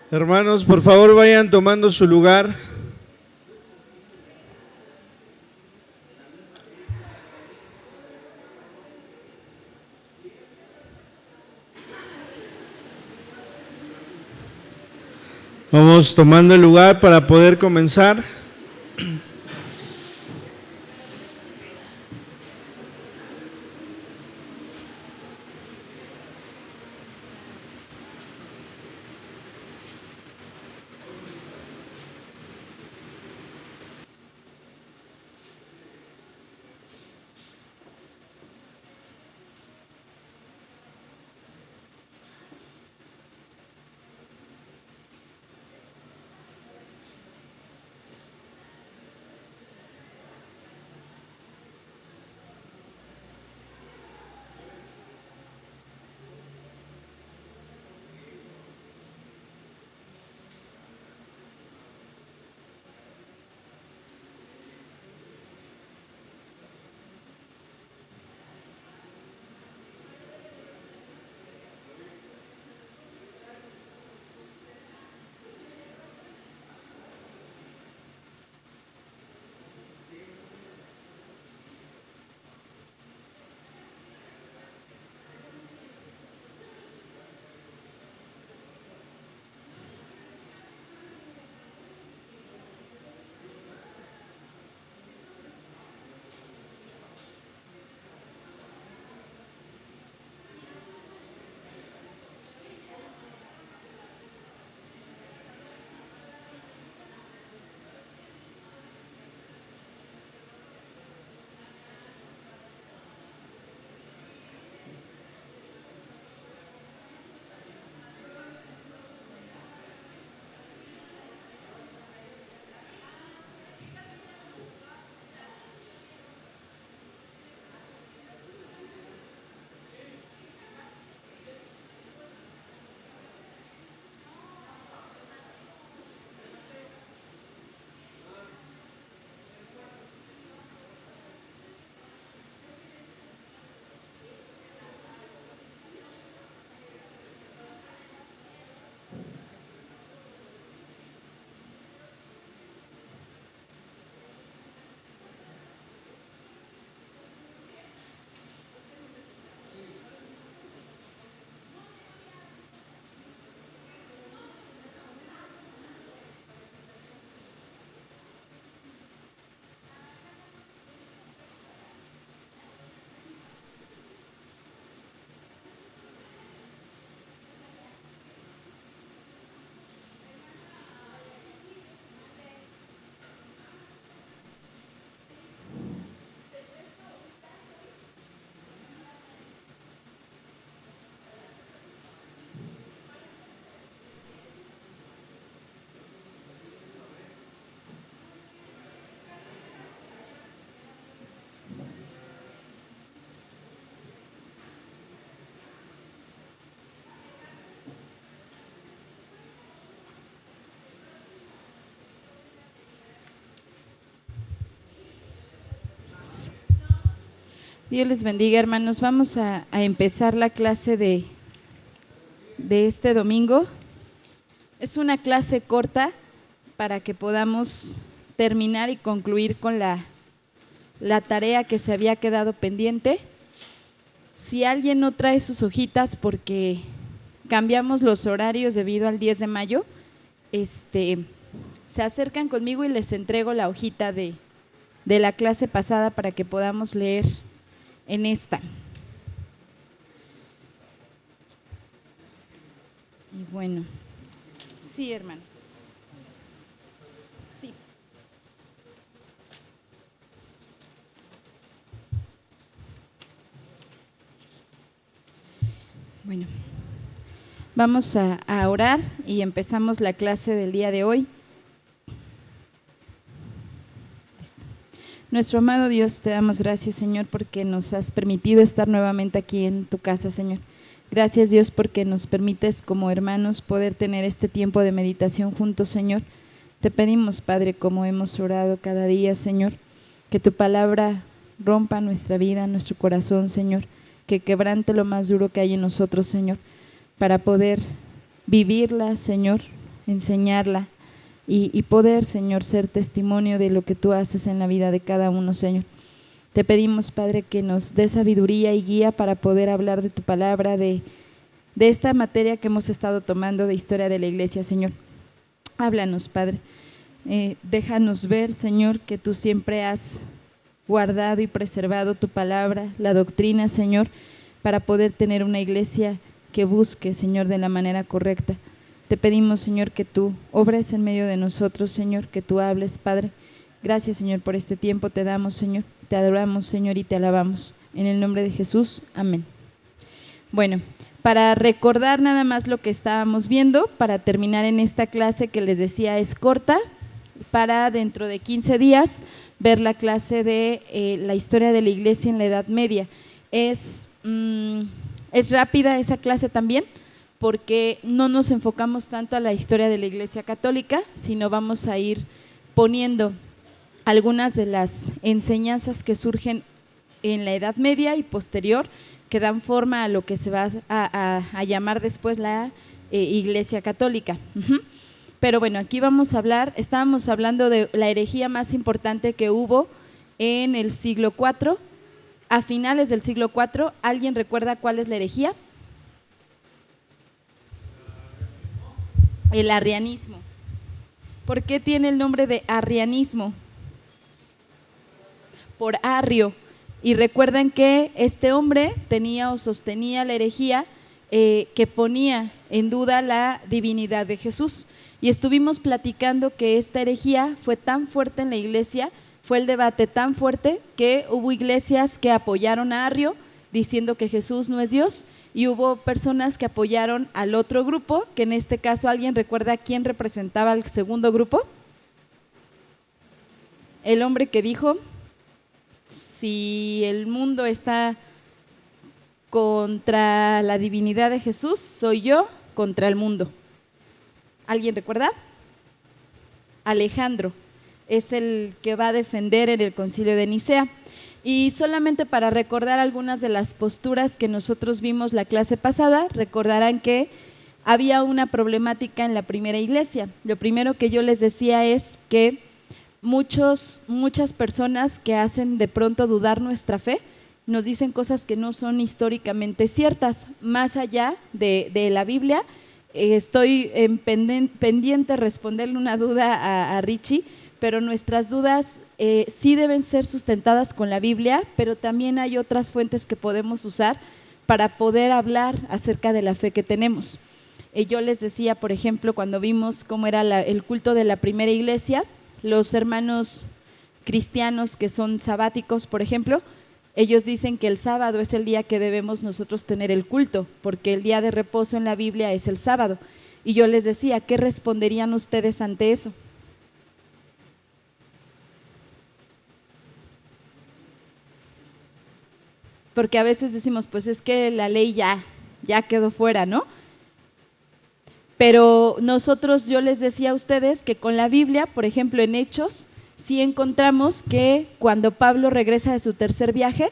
Hermanos, por favor vayan tomando su lugar. Vamos tomando el lugar para poder comenzar. Dios les bendiga, hermanos. Vamos a empezar la clase de este domingo. Es una clase corta para que podamos terminar y concluir con la tarea que se había quedado pendiente. Si alguien no trae sus hojitas porque cambiamos los horarios debido al 10 de mayo, se acercan conmigo y les entrego la hojita de la clase pasada para que podamos leer en esta. Y bueno, sí, hermano. Sí. Bueno, vamos a orar y empezamos la clase del día de hoy. Nuestro amado Dios, te damos gracias, Señor, porque nos has permitido estar nuevamente aquí en tu casa, Señor. Gracias, Dios, porque nos permites como hermanos poder tener este tiempo de meditación juntos, Señor. Te pedimos, Padre, como hemos orado cada día, Señor, que tu palabra rompa nuestra vida, nuestro corazón, Señor, que quebrante lo más duro que hay en nosotros, Señor, para poder vivirla, Señor, enseñarla y poder, Señor, ser testimonio de lo que tú haces en la vida de cada uno, Señor. Te pedimos, Padre, que nos dé sabiduría y guía para poder hablar de tu palabra, de esta materia que hemos estado tomando de historia de la iglesia, Señor. Háblanos, Padre. Déjanos ver, Señor, que tú siempre has guardado y preservado tu palabra, la doctrina, Señor, para poder tener una iglesia que busque, Señor, de la manera correcta. Te pedimos, Señor, que tú obres en medio de nosotros, Señor, que tú hables, Padre. Gracias, Señor, por este tiempo te damos, Señor. Te adoramos, Señor, y te alabamos. En el nombre de Jesús, amén. Bueno, para recordar nada más lo que estábamos viendo, para terminar en esta clase que les decía es corta, para dentro de 15 días ver la clase de la historia de la iglesia en la Edad Media. Es rápida esa clase también, porque no nos enfocamos tanto a la historia de la Iglesia Católica, sino vamos a ir poniendo algunas de las enseñanzas que surgen en la Edad Media y posterior, que dan forma a lo que se va a llamar después la Iglesia Católica. Pero bueno, aquí estábamos hablando de la herejía más importante que hubo en el siglo IV, a finales del siglo IV. ¿Alguien recuerda cuál es la herejía? El arrianismo. ¿Por qué tiene el nombre de arrianismo? Por Arrio. Y recuerden que este hombre tenía o sostenía la herejía que ponía en duda la divinidad de Jesús. Y estuvimos platicando que esta herejía fue tan fuerte en la iglesia, fue el debate tan fuerte, que hubo iglesias que apoyaron a Arrio diciendo que Jesús no es Dios, y hubo personas que apoyaron al otro grupo, que en este caso, ¿alguien recuerda quién representaba al segundo grupo? El hombre que dijo: si el mundo está contra la divinidad de Jesús, soy yo contra el mundo. ¿Alguien recuerda? Alejandro es el que va a defender en el Concilio de Nicea. Y solamente para recordar algunas de las posturas que nosotros vimos la clase pasada, recordarán que había una problemática en la primera iglesia. Lo primero que yo les decía es que muchas personas que hacen de pronto dudar nuestra fe nos dicen cosas que no son históricamente ciertas. Más allá de la Biblia, estoy pendiente de responderle una duda a Richie, pero nuestras dudas sí deben ser sustentadas con la Biblia, pero también hay otras fuentes que podemos usar para poder hablar acerca de la fe que tenemos. Yo les decía, por ejemplo, cuando vimos cómo era el culto de la primera iglesia, los hermanos cristianos que son sabáticos, por ejemplo, ellos dicen que el sábado es el día que debemos nosotros tener el culto, porque el día de reposo en la Biblia es el sábado. Y yo les decía, ¿qué responderían ustedes ante eso? Porque a veces decimos, pues es que la ley ya quedó fuera, ¿no? Pero nosotros, yo les decía a ustedes que con la Biblia, por ejemplo en Hechos, sí encontramos que cuando Pablo regresa de su tercer viaje,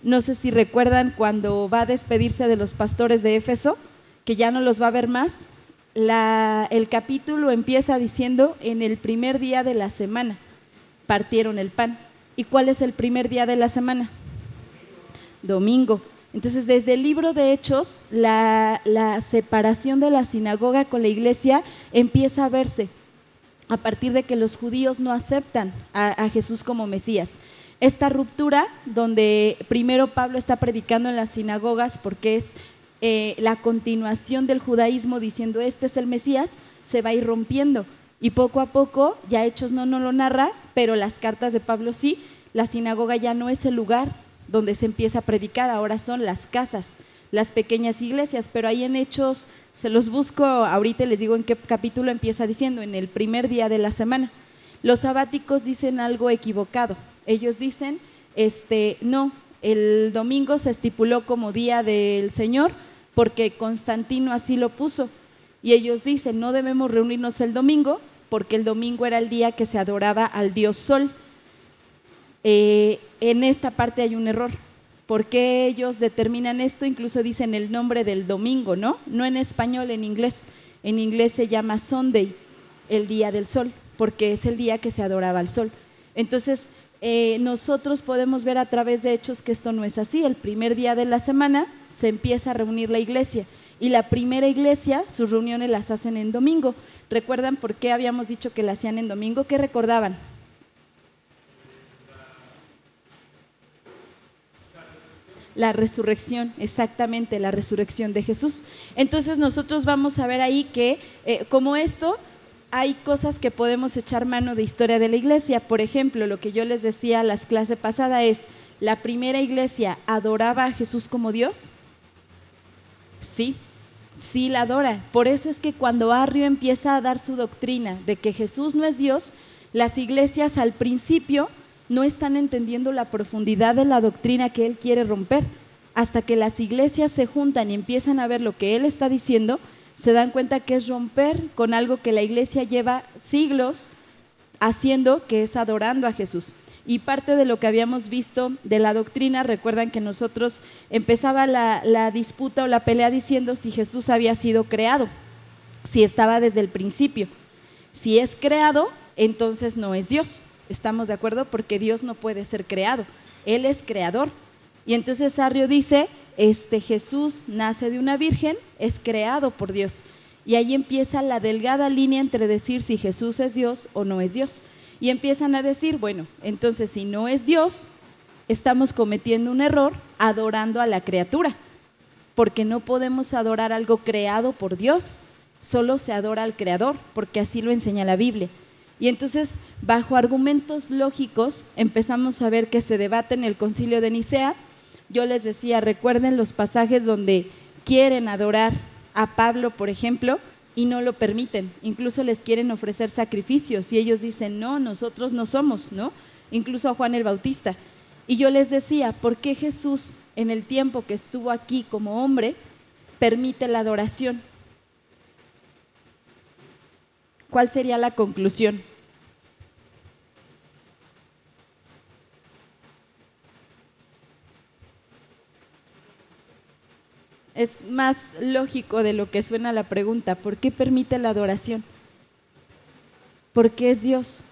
no sé si recuerdan cuando va a despedirse de los pastores de Éfeso, que ya no los va a ver más, el capítulo empieza diciendo: en el primer día de la semana partieron el pan. ¿Y cuál es el primer día de la semana? Domingo. Entonces, desde el libro de Hechos, la separación de la sinagoga con la iglesia empieza a verse a partir de que los judíos no aceptan a Jesús como Mesías. Esta ruptura, donde primero Pablo está predicando en las sinagogas porque es la continuación del judaísmo diciendo este es el Mesías, se va a ir rompiendo. Y poco a poco, ya Hechos no lo narra, pero las cartas de Pablo sí, la sinagoga ya no es el lugar donde se empieza a predicar, ahora son las casas, las pequeñas iglesias. Pero ahí en Hechos, se los busco ahorita y les digo en qué capítulo empieza diciendo: en el primer día de la semana. Los sabáticos dicen algo equivocado. Ellos dicen, no, el domingo se estipuló como día del Señor porque Constantino así lo puso. Y ellos dicen, no debemos reunirnos el domingo porque el domingo era el día que se adoraba al dios Sol. En esta parte hay un error. ¿Por qué ellos determinan esto? Incluso dicen el nombre del domingo, ¿no? No en español, en inglés. En inglés se llama Sunday, el día del sol, porque es el día que se adoraba al sol. Entonces, nosotros podemos ver a través de Hechos que esto no es así. El primer día de la semana se empieza a reunir la iglesia, y la primera iglesia, sus reuniones las hacen en domingo. ¿Recuerdan por qué habíamos dicho que la hacían en domingo? ¿Qué recordaban? La resurrección, exactamente, la resurrección de Jesús. Entonces nosotros vamos a ver ahí que como esto, hay cosas que podemos echar mano de historia de la iglesia. Por ejemplo, lo que yo les decía a las clases pasadas es, ¿la primera iglesia adoraba a Jesús como Dios? Sí, sí la adora. Por eso es que cuando Arrio empieza a dar su doctrina de que Jesús no es Dios, las iglesias al principio no están entendiendo la profundidad de la doctrina que él quiere romper. Hasta que las iglesias se juntan y empiezan a ver lo que él está diciendo, se dan cuenta que es romper con algo que la iglesia lleva siglos haciendo, que es adorando a Jesús. Y parte de lo que habíamos visto de la doctrina, recuerdan que nosotros empezaba la disputa o la pelea diciendo si Jesús había sido creado, si estaba desde el principio. Si es creado, entonces no es Dios. ¿Estamos de acuerdo? Porque Dios no puede ser creado, Él es creador. Y entonces Arrio dice, Jesús nace de una virgen, es creado por Dios. Y ahí empieza la delgada línea entre decir si Jesús es Dios o no es Dios. Y empiezan a decir, bueno, entonces si no es Dios, estamos cometiendo un error adorando a la criatura, porque no podemos adorar algo creado por Dios, solo se adora al creador, porque así lo enseña la Biblia. Y entonces, bajo argumentos lógicos, empezamos a ver que se debate en el Concilio de Nicea. Yo les decía, recuerden los pasajes donde quieren adorar a Pablo, por ejemplo, y no lo permiten. Incluso les quieren ofrecer sacrificios y ellos dicen, no, nosotros no somos, ¿no? Incluso a Juan el Bautista. Y yo les decía, ¿por qué Jesús, en el tiempo que estuvo aquí como hombre, permite la adoración? ¿Cuál sería la conclusión? Es más lógico de lo que suena la pregunta. ¿Por qué permite la adoración? Porque es Dios.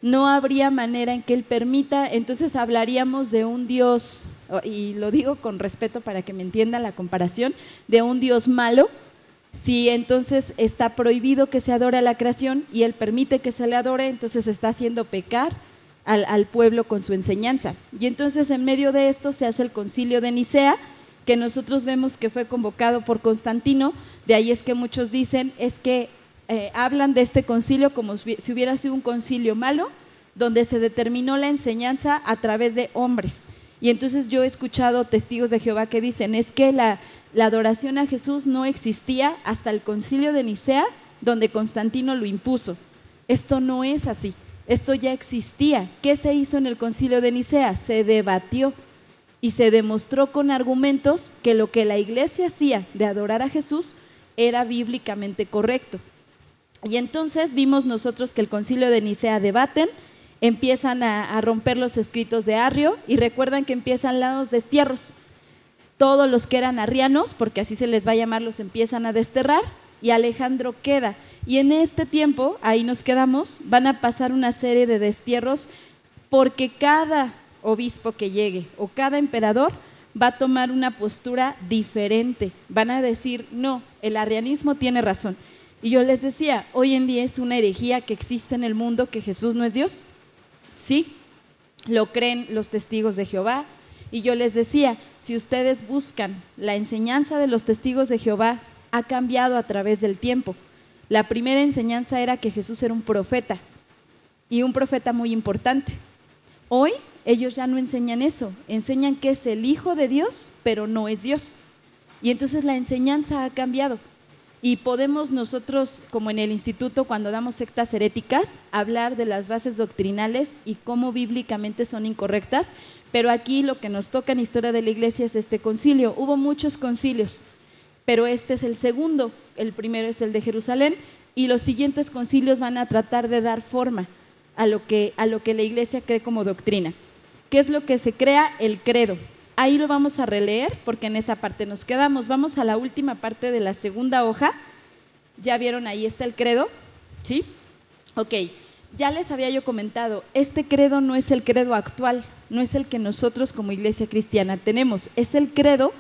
No habría manera en que Él permita, entonces hablaríamos de un Dios, y lo digo con respeto para que me entiendan la comparación, de un Dios malo, si entonces está prohibido que se adore a la creación y Él permite que se le adore, entonces está haciendo pecar al pueblo con su enseñanza. Y entonces en medio de esto se hace el Concilio de Nicea, que nosotros vemos que fue convocado por Constantino. De ahí es que muchos dicen, es que hablan de este concilio como si hubiera sido un concilio malo, donde se determinó la enseñanza a través de hombres. Y entonces yo he escuchado testigos de Jehová que dicen, es que la adoración a Jesús no existía hasta el Concilio de Nicea, donde Constantino lo impuso. Esto no es así, esto ya existía. ¿Qué se hizo en el Concilio de Nicea? Se debatió y se demostró con argumentos que lo que la iglesia hacía de adorar a Jesús era bíblicamente correcto. Y entonces vimos nosotros que el Concilio de Nicea debaten, empiezan a romper los escritos de Arrio, y recuerdan que empiezan los destierros. Todos los que eran arrianos, porque así se les va a llamar, los empiezan a desterrar, y Alejandro queda. Y en este tiempo, ahí nos quedamos, van a pasar una serie de destierros, porque cada obispo que llegue o cada emperador va a tomar una postura diferente. Van a decir, no, el arrianismo tiene razón. Y yo les decía, hoy en día es una herejía que existe en el mundo que Jesús no es Dios. Sí, lo creen los testigos de Jehová. Y yo les decía, si ustedes buscan la enseñanza de los testigos de Jehová, ha cambiado a través del tiempo. La primera enseñanza era que Jesús era un profeta, y un profeta muy importante. Hoy ellos ya no enseñan eso, enseñan que es el Hijo de Dios, pero no es Dios. Y entonces la enseñanza ha cambiado. Y podemos nosotros, como en el instituto, cuando damos sectas heréticas, hablar de las bases doctrinales y cómo bíblicamente son incorrectas, pero aquí lo que nos toca en historia de la iglesia es este concilio. Hubo muchos concilios, pero este es el segundo. El primero es el de Jerusalén, y los siguientes concilios van a tratar de dar forma a lo que la iglesia cree como doctrina. ¿Qué es lo que se crea? El credo. Ahí lo vamos a releer porque en esa parte nos quedamos. Vamos a la última parte de la segunda hoja. ¿Ya vieron? Ahí está el credo, ¿sí? Ok, ya les había yo comentado, este credo no es el credo actual, no es el que nosotros como iglesia cristiana tenemos, es el credo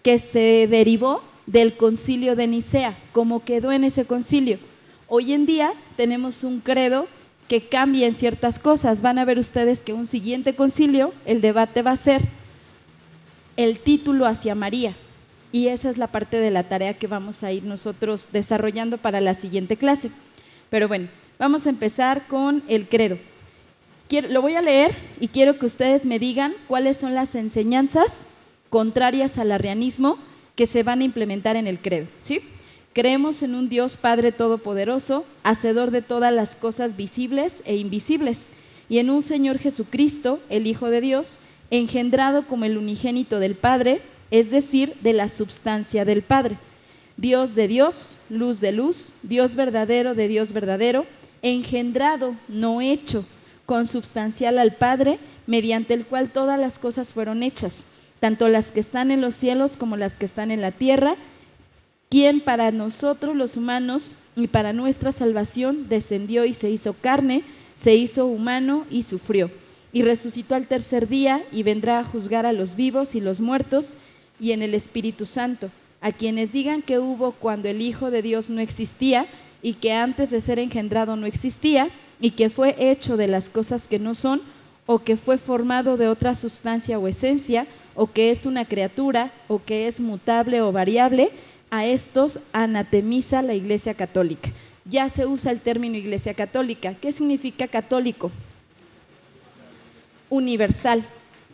que se derivó del concilio de Nicea, como quedó en ese concilio. Hoy en día tenemos un credo que cambia en ciertas cosas. Van a ver ustedes que un siguiente concilio, el debate va a ser el título hacia María. Y esa es la parte de la tarea que vamos a ir nosotros desarrollando para la siguiente clase. Pero bueno, vamos a empezar con el credo. Lo voy a leer y quiero que ustedes me digan cuáles son las enseñanzas contrarias al arrianismo que se van a implementar en el credo, ¿sí? Creemos en un Dios Padre Todopoderoso, hacedor de todas las cosas visibles e invisibles, y en un Señor Jesucristo, el Hijo de Dios, engendrado como el unigénito del Padre, es decir, de la substancia del Padre. Dios de Dios, luz de luz, Dios verdadero de Dios verdadero, engendrado, no hecho, consubstancial al Padre, mediante el cual todas las cosas fueron hechas, tanto las que están en los cielos como las que están en la tierra, quien para nosotros los humanos y para nuestra salvación descendió y se hizo carne, se hizo humano y sufrió, y resucitó al tercer día y vendrá a juzgar a los vivos y los muertos, y en el Espíritu Santo, a quienes digan que hubo cuando el Hijo de Dios no existía y que antes de ser engendrado no existía y que fue hecho de las cosas que no son o que fue formado de otra sustancia o esencia o que es una criatura o que es mutable o variable, a estos anatemiza la Iglesia Católica. Ya se usa el término Iglesia Católica. ¿Qué significa católico? Universal,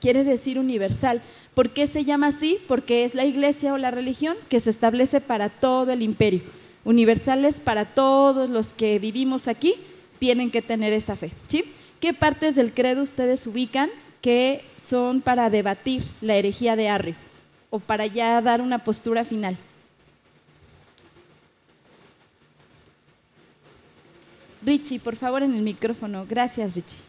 quiere decir universal. ¿Por qué se llama así? Porque es la iglesia o la religión que se establece para todo el imperio. Universales para todos los que vivimos aquí, tienen que tener esa fe, ¿sí? ¿Qué partes del credo ustedes ubican que son para debatir la herejía de Arrio o para ya dar una postura final? Richie, por favor, en el micrófono. Gracias, Richie.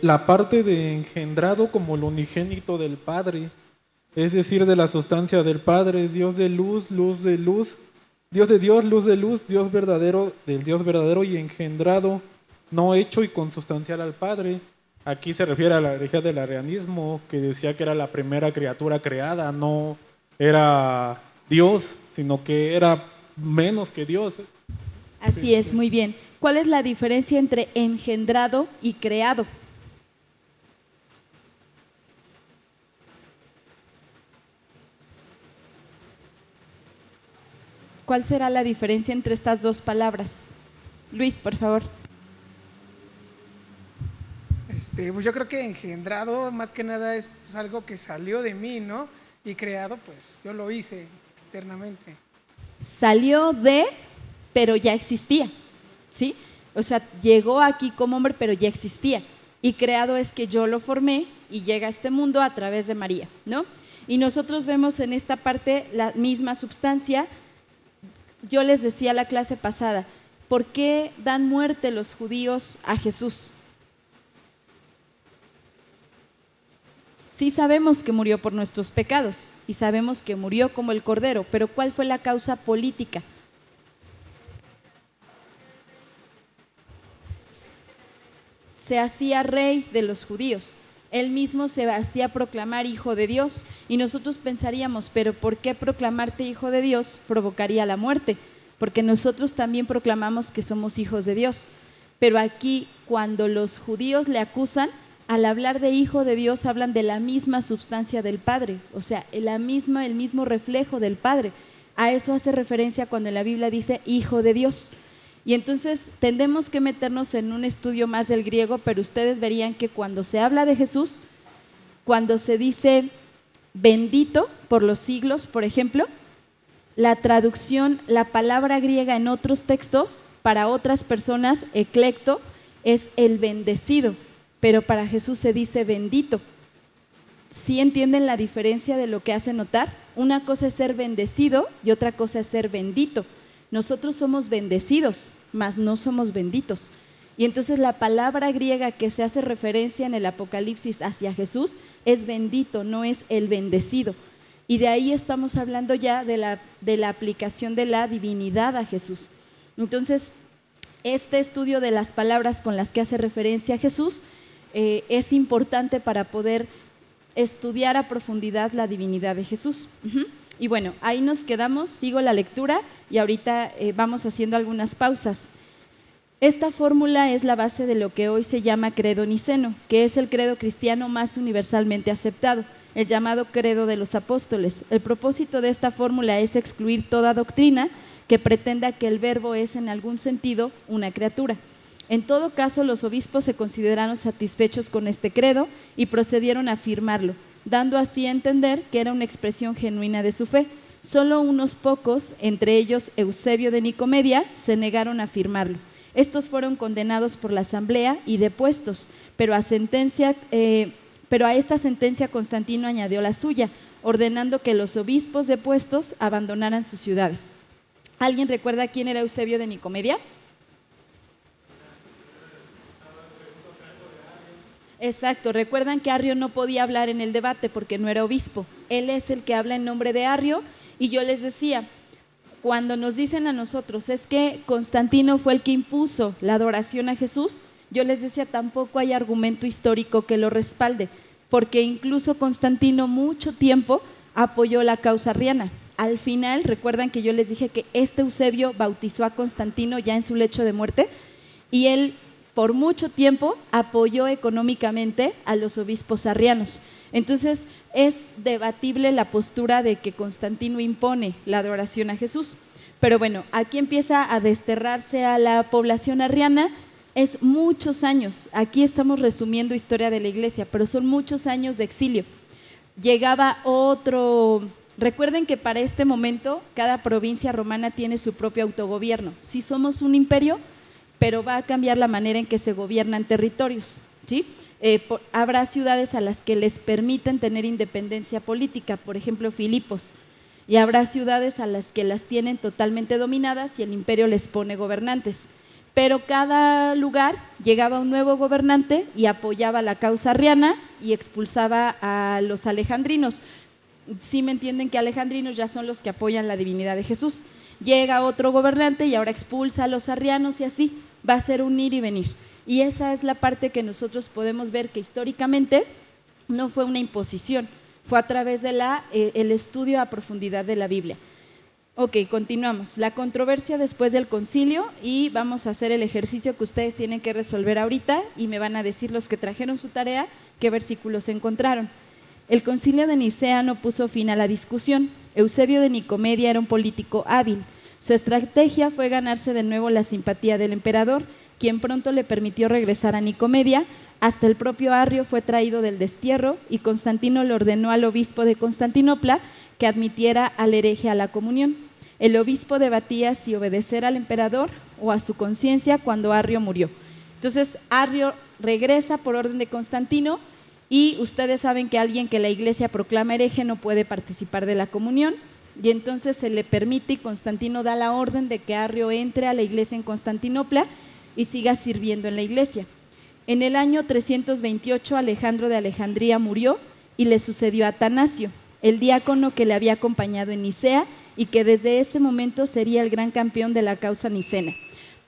La parte de engendrado como el unigénito del Padre, es decir, de la sustancia del Padre, Dios de luz, luz de luz, Dios de Dios, luz de luz, Dios verdadero del Dios verdadero y engendrado, no hecho y consustancial al Padre. Aquí se refiere a la herejía del arrianismo, que decía que era la primera criatura creada, no era Dios, sino que era menos que Dios. Así es, muy bien. ¿Cuál es la diferencia entre engendrado y creado? ¿Cuál será la diferencia entre estas dos palabras? Luis, por favor. Pues yo creo que engendrado más que nada es pues, algo que salió de mí, ¿no? Y creado, pues yo lo hice externamente. Salió de, pero ya existía, ¿sí? O sea, llegó aquí como hombre, pero ya existía. Y creado es que yo lo formé y llega a este mundo a través de María, ¿no? Y nosotros vemos en esta parte la misma substancia. Yo les decía la clase pasada, ¿por qué dan muerte los judíos a Jesús? Sí sabemos que murió por nuestros pecados y sabemos que murió como el Cordero, pero ¿cuál fue la causa política? Se hacía rey de los judíos, él mismo se hacía proclamar hijo de Dios y nosotros pensaríamos, pero ¿por qué proclamarte hijo de Dios provocaría la muerte? Porque nosotros también proclamamos que somos hijos de Dios, pero aquí cuando los judíos le acusan, al hablar de hijo de Dios hablan de la misma substancia del Padre, o sea, el mismo reflejo del Padre. A eso hace referencia cuando en la Biblia dice hijo de Dios. Y entonces tendemos que meternos en un estudio más del griego, pero ustedes verían que cuando se habla de Jesús, cuando se dice bendito por los siglos, por ejemplo, la traducción, la palabra griega en otros textos, para otras personas, eclecto, es el bendecido. Pero para Jesús se dice bendito. ¿Sí entienden la diferencia de lo que hace notar? Una cosa es ser bendecido y otra cosa es ser bendito. Nosotros somos bendecidos, mas no somos benditos. Y entonces la palabra griega que se hace referencia en el Apocalipsis hacia Jesús es bendito, no es el bendecido. Y de ahí estamos hablando ya de la aplicación de la divinidad a Jesús. Entonces, este estudio de las palabras con las que hace referencia a Jesús es importante para poder estudiar a profundidad la divinidad de Jesús. Y bueno, ahí nos quedamos, sigo la lectura y ahorita vamos haciendo algunas pausas. Esta fórmula es la base de lo que hoy se llama credo niceno, que es el credo cristiano más universalmente aceptado, el llamado credo de los apóstoles. El propósito de esta fórmula es excluir toda doctrina que pretenda que el verbo es en algún sentido una criatura. En todo caso, los obispos se consideraron satisfechos con este credo y procedieron a afirmarlo, dando así a entender que era una expresión genuina de su fe. Solo unos pocos, entre ellos Eusebio de Nicomedia, se negaron a afirmarlo. Estos fueron condenados por la asamblea y depuestos, pero a esta sentencia Constantino añadió la suya, ordenando que los obispos depuestos abandonaran sus ciudades. ¿Alguien recuerda quién era Eusebio de Nicomedia? Exacto, recuerdan que Arrio no podía hablar en el debate porque no era obispo. Él es el que habla en nombre de Arrio y yo les decía, cuando nos dicen a nosotros es que Constantino fue el que impuso la adoración a Jesús, yo les decía tampoco hay argumento histórico que lo respalde, porque incluso Constantino mucho tiempo apoyó la causa arriana. Al final, recuerdan que yo les dije que este Eusebio bautizó a Constantino ya en su lecho de muerte y él por mucho tiempo apoyó económicamente a los obispos arrianos. Entonces es debatible la postura de que Constantino impone la adoración a Jesús. Pero bueno, aquí empieza a desterrarse a la población arriana, es muchos años, aquí estamos resumiendo historia de la iglesia, pero son muchos años de exilio. Llegaba otro, recuerden que para este momento cada provincia romana tiene su propio autogobierno. Sí somos un imperio, pero va a cambiar la manera en que se gobiernan territorios, ¿sí? Habrá ciudades a las que les permiten tener independencia política, por ejemplo Filipos, y habrá ciudades a las que las tienen totalmente dominadas y el imperio les pone gobernantes, pero cada lugar llegaba un nuevo gobernante y apoyaba la causa arriana y expulsaba a los alejandrinos. ¿Sí me entienden que alejandrinos ya son los que apoyan la divinidad de Jesús? Llega otro gobernante y ahora expulsa a los arrianos y así va a ser un ir y venir. Y esa es la parte que nosotros podemos ver que históricamente no fue una imposición, fue a través de el estudio a profundidad de la Biblia. Ok, continuamos. La controversia después del concilio y vamos a hacer el ejercicio que ustedes tienen que resolver ahorita y me van a decir los que trajeron su tarea qué versículos encontraron. El concilio de Nicea no puso fin a la discusión. Eusebio de Nicomedia era un político hábil. Su estrategia fue ganarse de nuevo la simpatía del emperador, quien pronto le permitió regresar a Nicomedia. Hasta el propio Arrio fue traído del destierro y Constantino le ordenó al obispo de Constantinopla que admitiera al hereje a la comunión. El obispo debatía si obedecer al emperador o a su conciencia cuando Arrio murió. Entonces Arrio regresa por orden de Constantino y ustedes saben que alguien que la iglesia proclama hereje no puede participar de la comunión y entonces se le permite y Constantino da la orden de que Arrio entre a la iglesia en Constantinopla y siga sirviendo en la iglesia. En el año 328 Alejandro de Alejandría murió y le sucedió a Atanasio, el diácono que le había acompañado en Nicea y que desde ese momento sería el gran campeón de la causa nicena.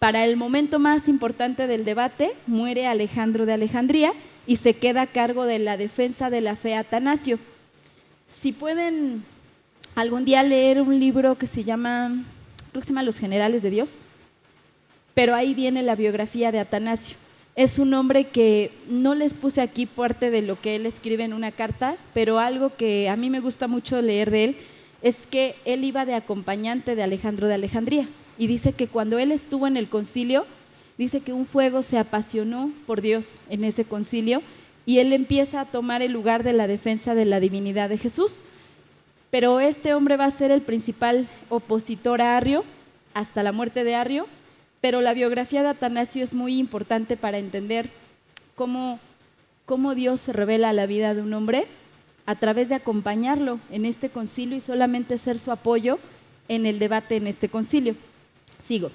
Para el momento más importante del debate, muere Alejandro de Alejandría y se queda a cargo de la defensa de la fe Atanasio. Si pueden algún día leer un libro que se llama, creo que se llama Los Generales de Dios, pero ahí viene la biografía de Atanasio. Es un hombre que no les puse aquí parte de lo que él escribe en una carta, pero algo que a mí me gusta mucho leer de él es que él iba de acompañante de Alejandro de Alejandría y dice que cuando él estuvo en el concilio, dice que un fuego se apasionó por Dios en ese concilio y él empieza a tomar el lugar de la defensa de la divinidad de Jesús. Pero este hombre va a ser el principal opositor a Arrio hasta la muerte de Arrio, pero la biografía de Atanasio es muy importante para entender cómo Dios se revela a la vida de un hombre a través de acompañarlo en este concilio y solamente ser su apoyo en el debate en este concilio. Sigo.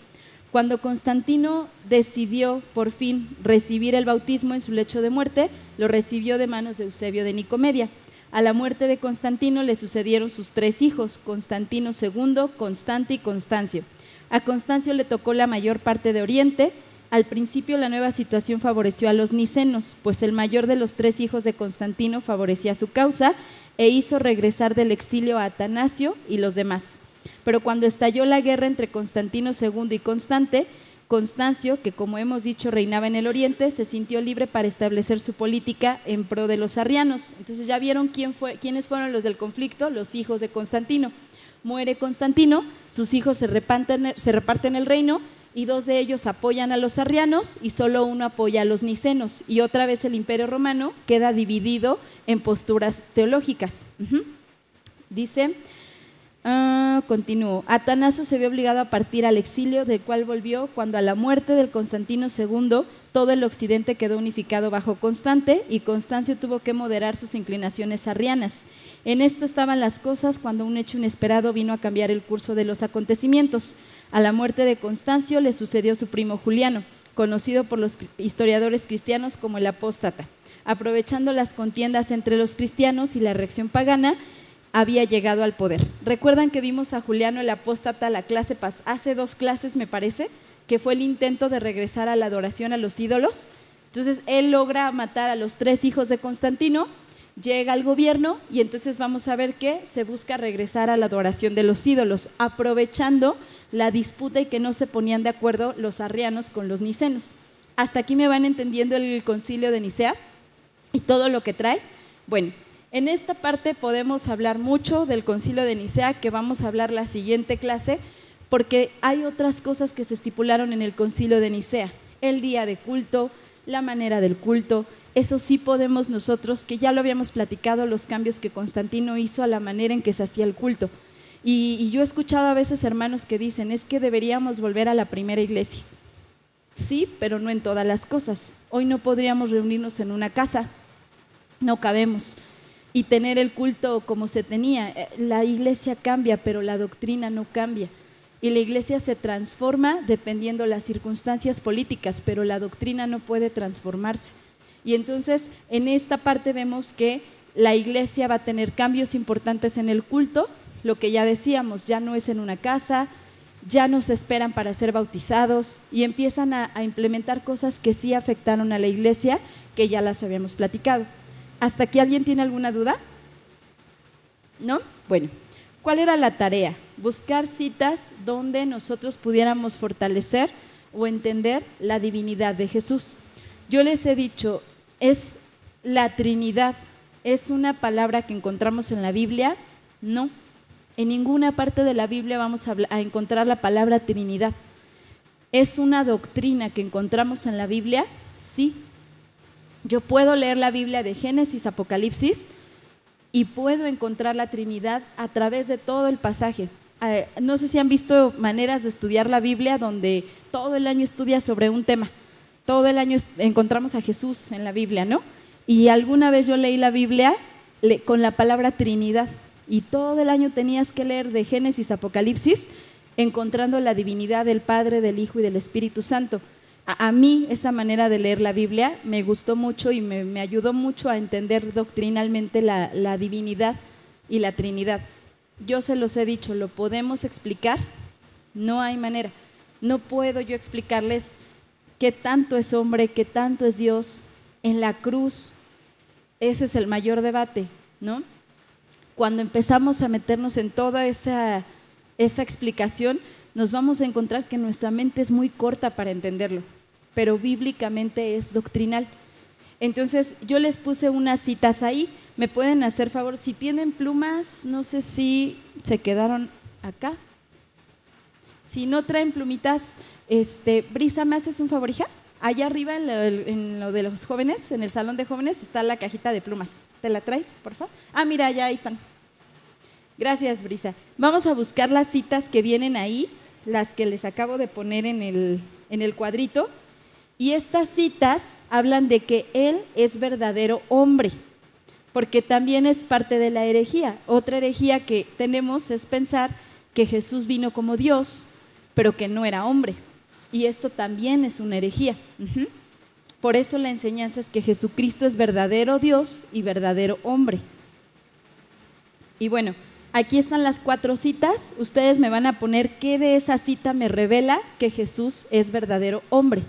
Cuando Constantino decidió por fin recibir el bautismo en su lecho de muerte, lo recibió de manos de Eusebio de Nicomedia. A la muerte de Constantino le sucedieron sus 3 hijos, Constantino II, Constante y Constancio. A Constancio le tocó la mayor parte de Oriente. Al principio la nueva situación favoreció a los nicenos, pues el mayor de los 3 hijos de Constantino favorecía su causa e hizo regresar del exilio a Atanasio y los demás. Pero cuando estalló la guerra entre Constantino II y Constante, Constancio, que como hemos dicho reinaba en el Oriente, se sintió libre para establecer su política en pro de los arrianos. Entonces ya vieron quiénes fueron los del conflicto, los hijos de Constantino. Muere Constantino, sus hijos se reparten el reino y 2 de ellos apoyan a los arrianos y solo uno apoya a los nicenos. Y otra vez el Imperio Romano queda dividido en posturas teológicas. Dice... continúo. Atanasio se vio obligado a partir al exilio, del cual volvió cuando a la muerte del Constantino II todo el occidente quedó unificado bajo Constante y Constancio tuvo que moderar sus inclinaciones arrianas. En esto estaban las cosas cuando un hecho inesperado vino a cambiar el curso de los acontecimientos. A la muerte de Constancio le sucedió su primo Juliano, conocido por los historiadores cristianos como el apóstata. Aprovechando las contiendas entre los cristianos y la reacción pagana, había llegado al poder. ¿Recuerdan que vimos a Juliano el apóstata hace 2 clases, me parece? Que fue el intento de regresar a la adoración a los ídolos. Entonces él logra matar a los 3 hijos de Constantino, llega al gobierno y entonces vamos a ver que se busca regresar a la adoración de los ídolos, aprovechando la disputa y que no se ponían de acuerdo los arrianos con los nicenos. ¿Hasta aquí me van entendiendo el concilio de Nicea y todo lo que trae? Bueno, en esta parte podemos hablar mucho del concilio de Nicea, que vamos a hablar la siguiente clase, porque hay otras cosas que se estipularon en el concilio de Nicea, el día de culto, la manera del culto. Eso sí podemos nosotros, que ya lo habíamos platicado, los cambios que Constantino hizo a la manera en que se hacía el culto. Y yo he escuchado a veces hermanos que dicen, es que deberíamos volver a la primera iglesia. Sí, pero no en todas las cosas. Hoy no podríamos reunirnos en una casa, no cabemos. Y tener el culto como se tenía. La iglesia cambia, pero la doctrina no cambia. Y la iglesia se transforma dependiendo de las circunstancias políticas, pero la doctrina no puede transformarse. Y entonces, en esta parte vemos que la iglesia va a tener cambios importantes en el culto, lo que ya decíamos, ya no es en una casa, ya no se esperan para ser bautizados y empiezan a implementar cosas que sí afectaron a la iglesia, que ya las habíamos platicado. ¿Hasta aquí alguien tiene alguna duda? ¿No? Bueno, ¿cuál era la tarea? Buscar citas donde nosotros pudiéramos fortalecer o entender la divinidad de Jesús. Yo les he dicho, ¿es la Trinidad? ¿Es una palabra que encontramos en la Biblia? No. En ninguna parte de la Biblia vamos a encontrar la palabra Trinidad. ¿Es una doctrina que encontramos en la Biblia? Sí. Yo puedo leer la Biblia de Génesis, Apocalipsis y puedo encontrar la Trinidad a través de todo el pasaje. No sé si han visto maneras de estudiar la Biblia donde todo el año estudias sobre un tema. Todo el año encontramos a Jesús en la Biblia, ¿no? Y alguna vez yo leí la Biblia con la palabra Trinidad y todo el año tenías que leer de Génesis, Apocalipsis, encontrando la divinidad del Padre, del Hijo y del Espíritu Santo. A mí esa manera de leer la Biblia me gustó mucho y me ayudó mucho a entender doctrinalmente la divinidad y la Trinidad. Yo se los he dicho, ¿lo podemos explicar? No hay manera. No puedo yo explicarles qué tanto es hombre, qué tanto es Dios en la cruz. Ese es el mayor debate, ¿no? Cuando empezamos a meternos en toda esa explicación, nos vamos a encontrar que nuestra mente es muy corta para entenderlo, pero bíblicamente es doctrinal. Entonces, yo les puse unas citas ahí. ¿Me pueden hacer favor? Si tienen plumas, no sé si se quedaron acá. Si no traen plumitas, Brisa, ¿me haces un favor, hija? Allá arriba, en lo de los jóvenes, en el salón de jóvenes, está la cajita de plumas. ¿Te la traes, por favor? Ah, mira, ya ahí están. Gracias, Brisa. Vamos a buscar las citas que vienen ahí, las que les acabo de poner en el cuadrito. Y estas citas hablan de que Él es verdadero hombre, porque también es parte de la herejía. Otra herejía que tenemos es pensar que Jesús vino como Dios, pero que no era hombre. Y esto también es una herejía. Por eso la enseñanza es que Jesucristo es verdadero Dios y verdadero hombre. Y bueno, aquí están las 4 citas. Ustedes me van a poner qué de esa cita me revela que Jesús es verdadero hombre.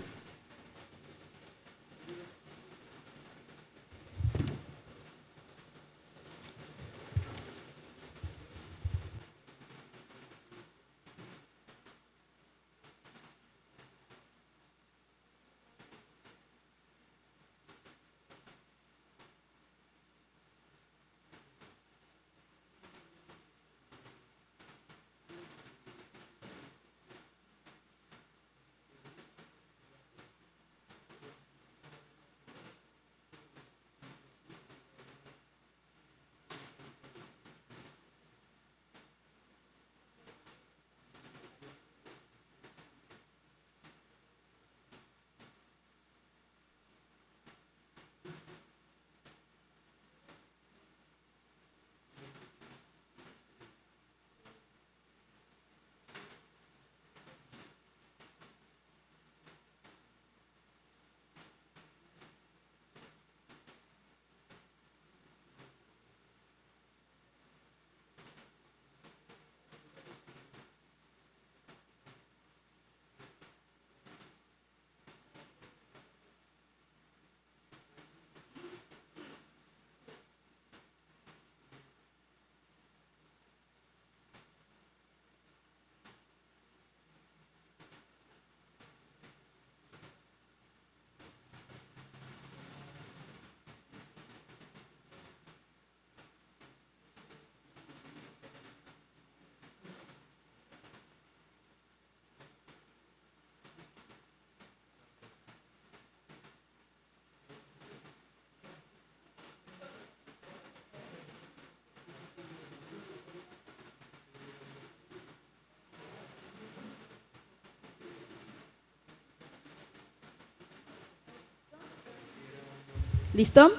¿Listo?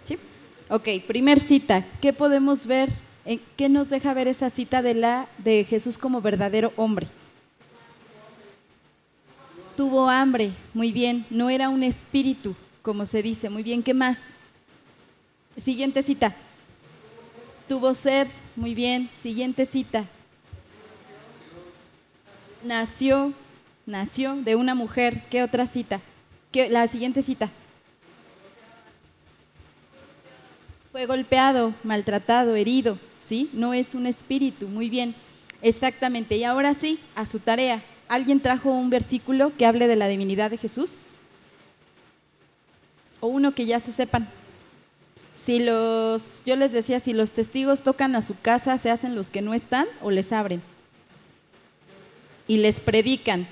¿Sí? Ok, primer cita. ¿Qué podemos ver? ¿Qué nos deja ver esa cita de Jesús como verdadero hombre? Tuvo hambre, muy bien. No era un espíritu, como se dice. Muy bien, ¿qué más? Siguiente cita. Tuvo sed, muy bien. Siguiente cita. Nació de una mujer. ¿Qué otra cita? La siguiente cita. Fue golpeado, maltratado, herido, ¿sí? No es un espíritu, muy bien, exactamente. Y ahora sí, a su tarea. ¿Alguien trajo un versículo que hable de la divinidad de Jesús? O uno que ya se sepan. Yo les decía, si los testigos tocan a su casa, ¿se hacen los que no están o les abren? Y les predican.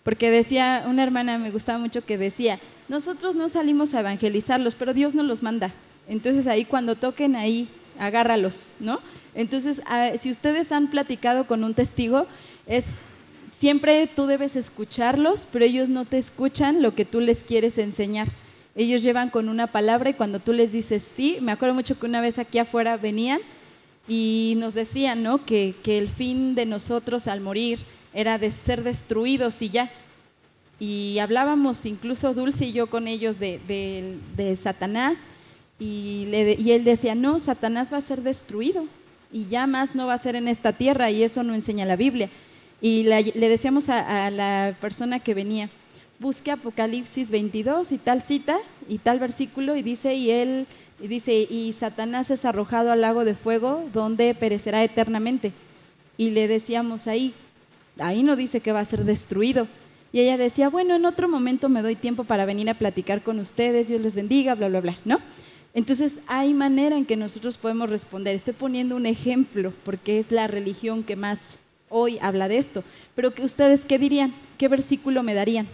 Porque decía, una hermana me gustaba mucho que decía, nosotros no salimos a evangelizarlos, pero Dios nos los manda. Entonces ahí cuando toquen, ahí agárralos, ¿no? Entonces, si ustedes han platicado con un testigo, siempre tú debes escucharlos, pero ellos no te escuchan lo que tú les quieres enseñar. Ellos llevan con una palabra y cuando tú les dices sí, me acuerdo mucho que una vez aquí afuera venían y nos decían, ¿no? Que el fin de nosotros al morir era de ser destruidos y ya. Y hablábamos incluso Dulce y yo con ellos de Satanás. Y él decía, no, Satanás va a ser destruido y ya más no va a ser en esta tierra y eso no enseña la Biblia. Y le decíamos a la persona que venía, busque Apocalipsis 22 y tal cita y tal versículo y dice, y Satanás es arrojado al lago de fuego donde perecerá eternamente. Y le decíamos ahí no dice que va a ser destruido. Y ella decía, bueno, en otro momento me doy tiempo para venir a platicar con ustedes, Dios les bendiga, bla, bla, bla, ¿no? Entonces hay manera en que nosotros podemos responder. Estoy poniendo un ejemplo porque es la religión que más hoy habla de esto. Pero ¿ustedes qué dirían? ¿Qué versículo me darían?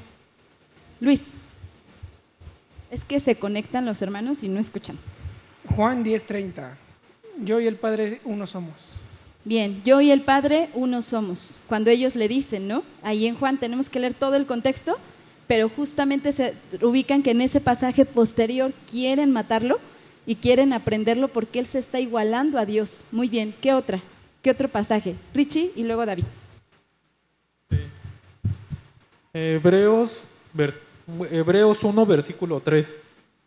Luis. Es que se conectan los hermanos y no escuchan. Juan 10:30. Yo y el Padre uno somos. Bien, yo y el Padre uno somos. Cuando ellos le dicen, ¿no? Ahí en Juan tenemos que leer todo el contexto, pero justamente se ubican que en ese pasaje posterior quieren matarlo y quieren aprenderlo porque él se está igualando a Dios. Muy bien, ¿qué otro pasaje? Richie y luego David. Hebreos 1, versículo 3.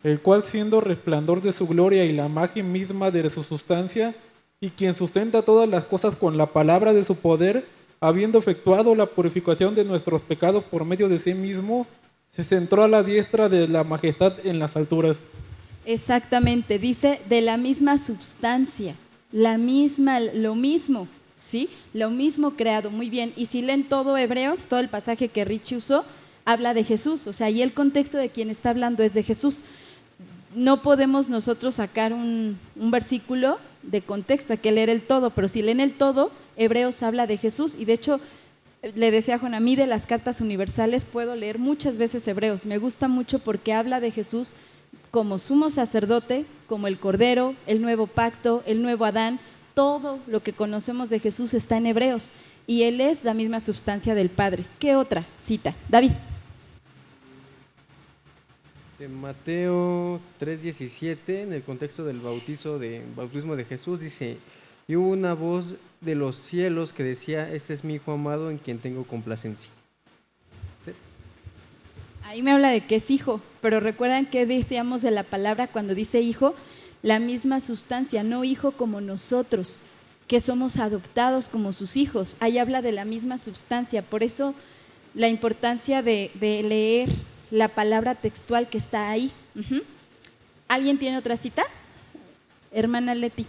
El cual siendo resplandor de su gloria y la imagen misma de su sustancia, y quien sustenta todas las cosas con la palabra de su poder, habiendo efectuado la purificación de nuestros pecados por medio de sí mismo, se sentó a la diestra de la majestad en las alturas. Exactamente, dice de la misma substancia, la misma, lo mismo, ¿sí? Lo mismo creado, muy bien. Y si leen todo Hebreos, todo el pasaje que Richie usó, habla de Jesús, o sea, y el contexto de quien está hablando es de Jesús. No podemos nosotros sacar un versículo de contexto, hay que leer el todo, pero si leen el todo, Hebreos habla de Jesús, y de hecho, le decía a Juan, a mí de las cartas universales puedo leer muchas veces Hebreos, me gusta mucho porque habla de Jesús como sumo sacerdote, como el Cordero, el nuevo pacto, el nuevo Adán, todo lo que conocemos de Jesús está en Hebreos, y Él es la misma substancia del Padre. ¿Qué otra cita? David. Mateo 3:17, en el contexto del bautismo de Jesús, dice: y hubo una voz de los cielos que decía: este es mi hijo amado en quien tengo complacencia. ¿Sí? Ahí me habla de que es hijo, pero recuerdan que decíamos de la palabra cuando dice hijo, la misma sustancia, no hijo como nosotros, que somos adoptados como sus hijos. Ahí habla de la misma sustancia, por eso la importancia de leer la palabra textual que está ahí. ¿Alguien tiene otra cita? Hermana Leti.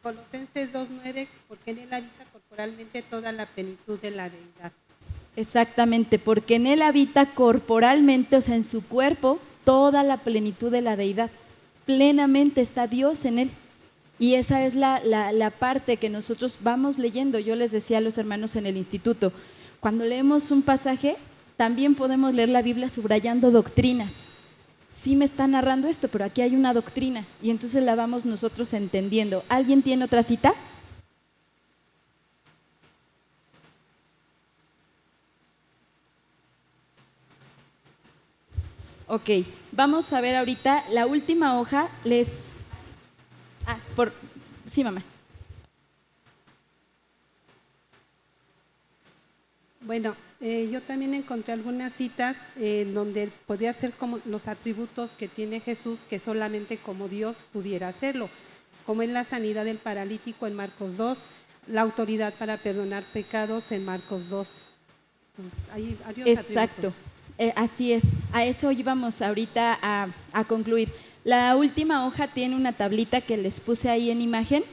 Colosenses 2:9, porque en él habita corporalmente toda la plenitud de la deidad. Exactamente, porque en él habita corporalmente, o sea, en su cuerpo, toda la plenitud de la deidad. Plenamente está Dios en él. Y esa es la parte que nosotros vamos leyendo. Yo les decía a los hermanos en el instituto, cuando leemos un pasaje, también podemos leer la Biblia subrayando doctrinas. Sí me está narrando esto, pero aquí hay una doctrina, y entonces la vamos nosotros entendiendo. ¿Alguien tiene otra cita? Ok, vamos a ver ahorita la última hoja. Sí, mamá. Bueno, yo también encontré algunas citas donde podía ser como los atributos que tiene Jesús, que solamente como Dios pudiera hacerlo, como es la sanidad del paralítico en Marcos 2, la autoridad para perdonar pecados en Marcos 2. Entonces, hay varios Exacto, así es. A eso íbamos ahorita a concluir. La última hoja tiene una tablita que les puse ahí en imagen.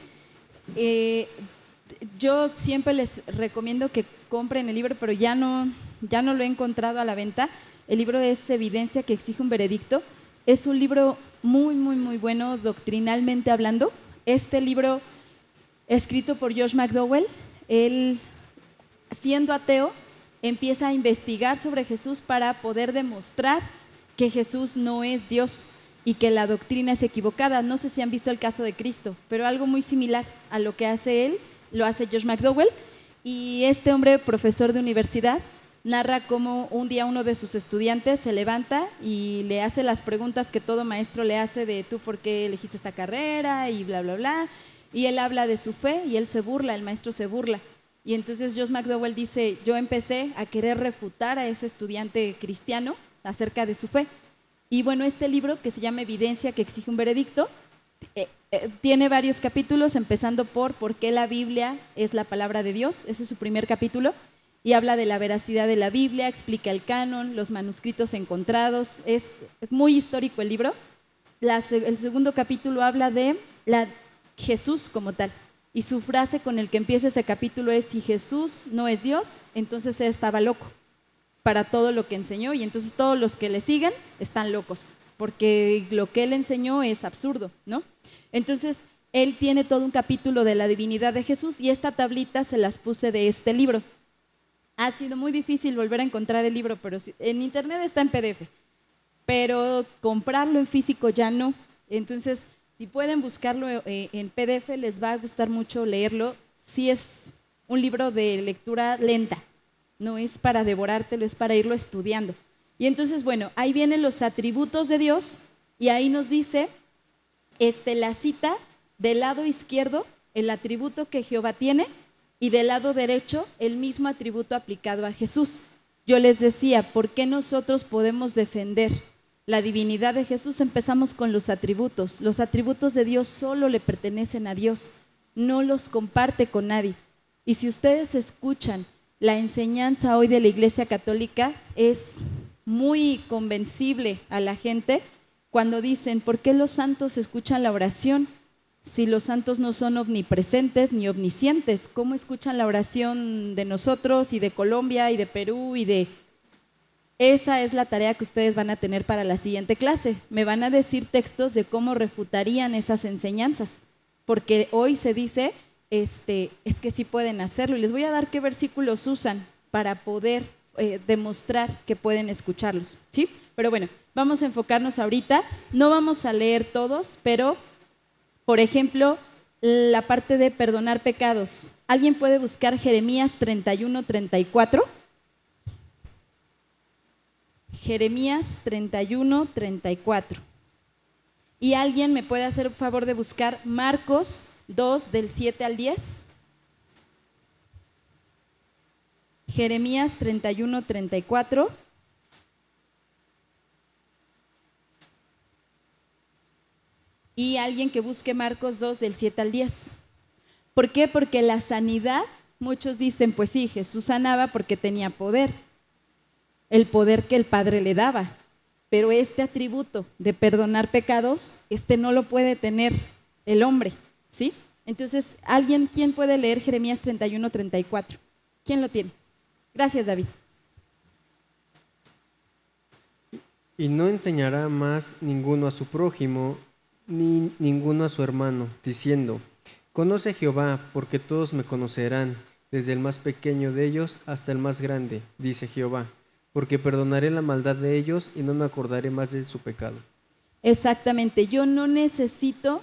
Yo siempre les recomiendo que compren el libro, pero ya no lo he encontrado a la venta. El libro es Evidencia que exige un veredicto. Es un libro muy, muy, muy bueno doctrinalmente hablando. Este libro, escrito por Josh McDowell, él, siendo ateo, empieza a investigar sobre Jesús para poder demostrar que Jesús no es Dios y que la doctrina es equivocada. No sé si han visto el caso de Cristo, pero algo muy similar a lo que hace él, lo hace Josh McDowell. Y este hombre, profesor de universidad, narra cómo un día uno de sus estudiantes se levanta y le hace las preguntas que todo maestro le hace de tú por qué elegiste esta carrera y bla, bla, bla. Y él habla de su fe y él se burla, el maestro se burla. Y entonces Josh McDowell dice, yo empecé a querer refutar a ese estudiante cristiano acerca de su fe. Y bueno, este libro que se llama Evidencia que exige un veredicto, tiene varios capítulos, empezando por qué la Biblia es la palabra de Dios. Ese es su primer capítulo, y habla de la veracidad de la Biblia, explica el canon, los manuscritos encontrados. Es muy histórico el libro. El segundo capítulo habla de Jesús como tal, y su frase con el que empieza ese capítulo es: si Jesús no es Dios, entonces él estaba loco para todo lo que enseñó, y entonces todos los que le siguen están locos, porque lo que él enseñó es absurdo, ¿no? Entonces, él tiene todo un capítulo de la divinidad de Jesús, y esta tablita se las puse de este libro. Ha sido muy difícil volver a encontrar el libro, pero en internet está en PDF, pero comprarlo en físico ya no. Entonces, si pueden buscarlo en PDF, les va a gustar mucho leerlo. Sí es un libro de lectura lenta, no es para devorártelo, es para irlo estudiando. Y entonces, bueno, ahí vienen los atributos de Dios, y ahí nos dice la cita: del lado izquierdo, el atributo que Jehová tiene, y del lado derecho, el mismo atributo aplicado a Jesús. Yo les decía, ¿por qué nosotros podemos defender la divinidad de Jesús, empezamos con los atributos. Los atributos de Dios solo le pertenecen a Dios, no los comparte con nadie. Y si ustedes escuchan la enseñanza hoy de la Iglesia Católica, es muy convencible a la gente cuando dicen, ¿por qué los santos escuchan la oración? Si los santos no son omnipresentes ni omniscientes, ¿cómo escuchan la oración de nosotros y de Colombia y de Perú y de... Esa es la tarea que ustedes van a tener para la siguiente clase. Me van a decir textos de cómo refutarían esas enseñanzas, porque hoy se dice, es que sí pueden hacerlo, y les voy a dar qué versículos usan para poder demostrar que pueden escucharlos, ¿sí? Pero bueno, vamos a enfocarnos ahorita, no vamos a leer todos, pero, por ejemplo, la parte de perdonar pecados. ¿Alguien puede buscar Jeremías 31:34? Jeremías 31:34. ¿Y alguien me puede hacer el favor de buscar Marcos 2, del 7 al 10? Jeremías 31:34. Y alguien que busque Marcos 2, del 7 al 10. ¿Por qué? Porque la sanidad, muchos dicen, pues sí, Jesús sanaba porque tenía poder, el poder que el Padre le daba, pero este atributo de perdonar pecados, no lo puede tener el hombre, ¿sí? Entonces, ¿quién puede leer Jeremías 31:34? ¿Quién lo tiene? Gracias, David. Y no enseñará más ninguno a su prójimo, ni ninguno a su hermano, diciendo, conoce a Jehová, porque todos me conocerán, desde el más pequeño de ellos hasta el más grande, dice Jehová, porque perdonaré la maldad de ellos y no me acordaré más de su pecado. Exactamente, yo no necesito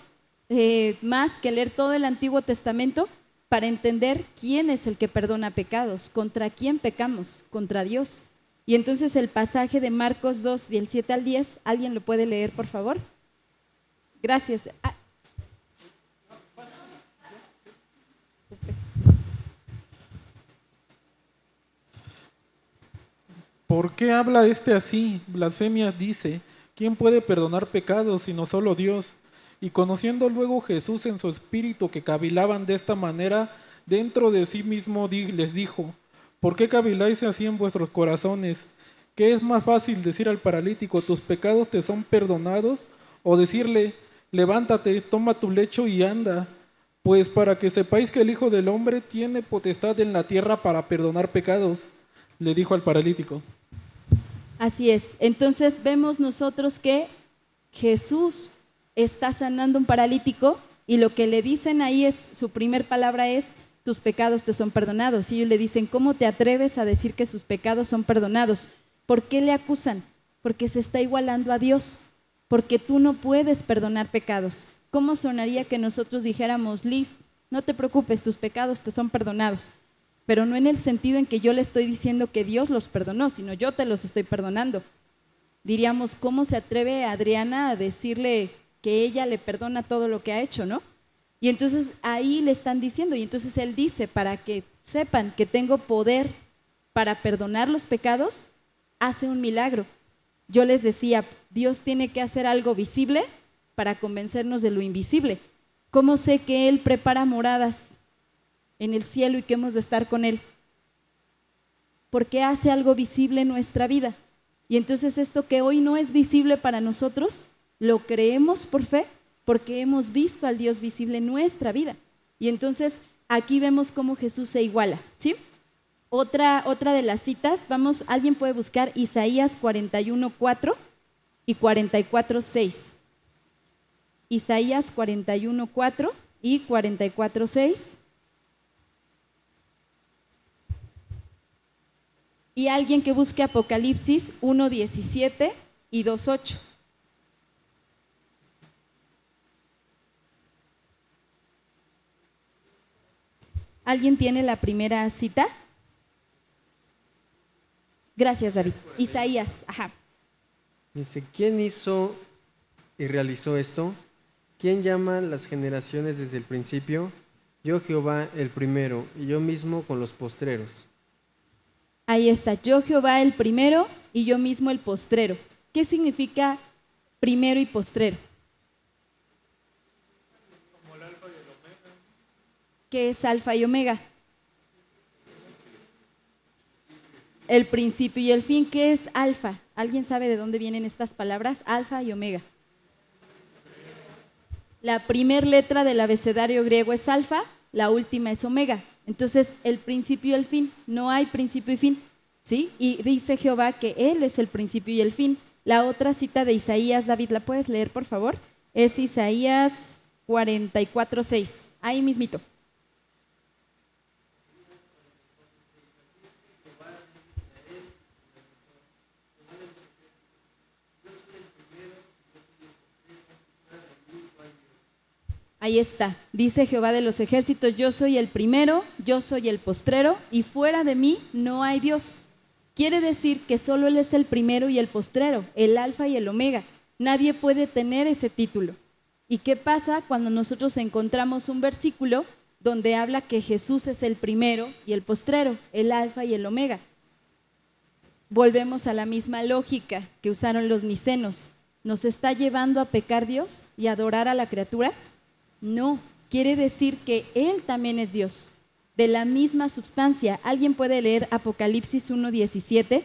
más que leer todo el Antiguo Testamento para entender quién es el que perdona pecados, contra quién pecamos, contra Dios. Y entonces el pasaje de Marcos 2, del 7 al 10, ¿alguien lo puede leer, por favor? Gracias. ¿Por qué habla así? Blasfemias dice. ¿Quién puede perdonar pecados sino solo Dios? Y conociendo luego Jesús en su espíritu que cavilaban de esta manera, dentro de sí mismo les dijo, ¿por qué caviláis así en vuestros corazones? ¿Qué es más fácil decir al paralítico, tus pecados te son perdonados? O decirle, levántate, toma tu lecho y anda. Pues para que sepáis que el Hijo del Hombre tiene potestad en la tierra para perdonar pecados, le dijo al paralítico. Así es. Entonces vemos nosotros que Jesús está sanando un paralítico y lo que le dicen ahí su primer palabra es, tus pecados te son perdonados. Y ellos le dicen, ¿cómo te atreves a decir que sus pecados son perdonados? ¿Por qué le acusan? Porque se está igualando a Dios, porque tú no puedes perdonar pecados. ¿Cómo sonaría que nosotros dijéramos, Liz, no te preocupes, tus pecados te son perdonados? Pero no en el sentido en que yo le estoy diciendo que Dios los perdonó, sino yo te los estoy perdonando. Diríamos, ¿cómo se atreve Adriana a decirle que ella le perdona todo lo que ha hecho, no? Y entonces ahí le están diciendo, y entonces él dice, para que sepan que tengo poder para perdonar los pecados, hace un milagro. Yo les decía, Dios tiene que hacer algo visible para convencernos de lo invisible. ¿Cómo sé que Él prepara moradas en el cielo y que hemos de estar con Él? Porque hace algo visible en nuestra vida. Y entonces esto que hoy no es visible para nosotros, lo creemos por fe, porque hemos visto al Dios visible en nuestra vida. Y entonces aquí vemos cómo Jesús se iguala, ¿sí? Otra de las citas, alguien puede buscar Isaías 41:4 y 44:6. Isaías 41:4 y 44:6. Y alguien que busque Apocalipsis 1:17 y 2:8. ¿Alguien tiene la primera cita? Gracias, David. Isaías, ajá. Dice, ¿quién hizo y realizó esto? ¿Quién llama las generaciones desde el principio? Yo Jehová el primero, y yo mismo con los postreros. Ahí está, yo Jehová el primero y yo mismo el postrero. ¿qué significa primero y postrero? ¿Qué es alfa y omega? El principio y el fin. ¿Qué es alfa? ¿Alguien sabe de dónde vienen estas palabras? Alfa y omega. La primera letra del abecedario griego es alfa, la última es omega. Entonces, el principio y el fin. No hay principio y fin, ¿sí? Y dice Jehová que Él es el principio y el fin. La otra cita de Isaías, David, ¿la puedes leer, por favor? Es Isaías 44:6. Ahí mismito. Ahí está, dice Jehová de los ejércitos, yo soy el primero, yo soy el postrero, y fuera de mí no hay Dios. Quiere decir que solo Él es el primero y el postrero, el alfa y el omega. Nadie puede tener ese título. ¿Y qué pasa cuando nosotros encontramos un versículo donde habla que Jesús es el primero y el postrero, el alfa y el omega? Volvemos a la misma lógica que usaron los nicenos. ¿Nos está llevando a pecar Dios y a adorar a la criatura? No, quiere decir que Él también es Dios, de la misma substancia. ¿Alguien puede leer Apocalipsis 1:17?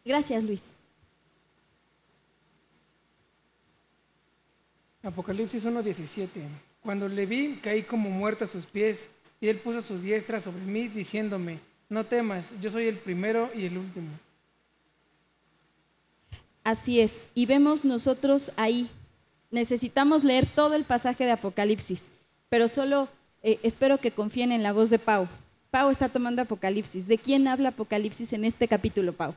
Gracias, Luis. Apocalipsis 1:17. Cuando le vi, caí como muerto a sus pies, y él puso su diestra sobre mí, diciéndome, no temas, yo soy el primero y el último. Así es, y vemos nosotros ahí, necesitamos leer todo el pasaje de Apocalipsis, pero solo espero que confíen en la voz de Pau. Pau está tomando Apocalipsis. ¿De quién habla Apocalipsis en este capítulo, Pau?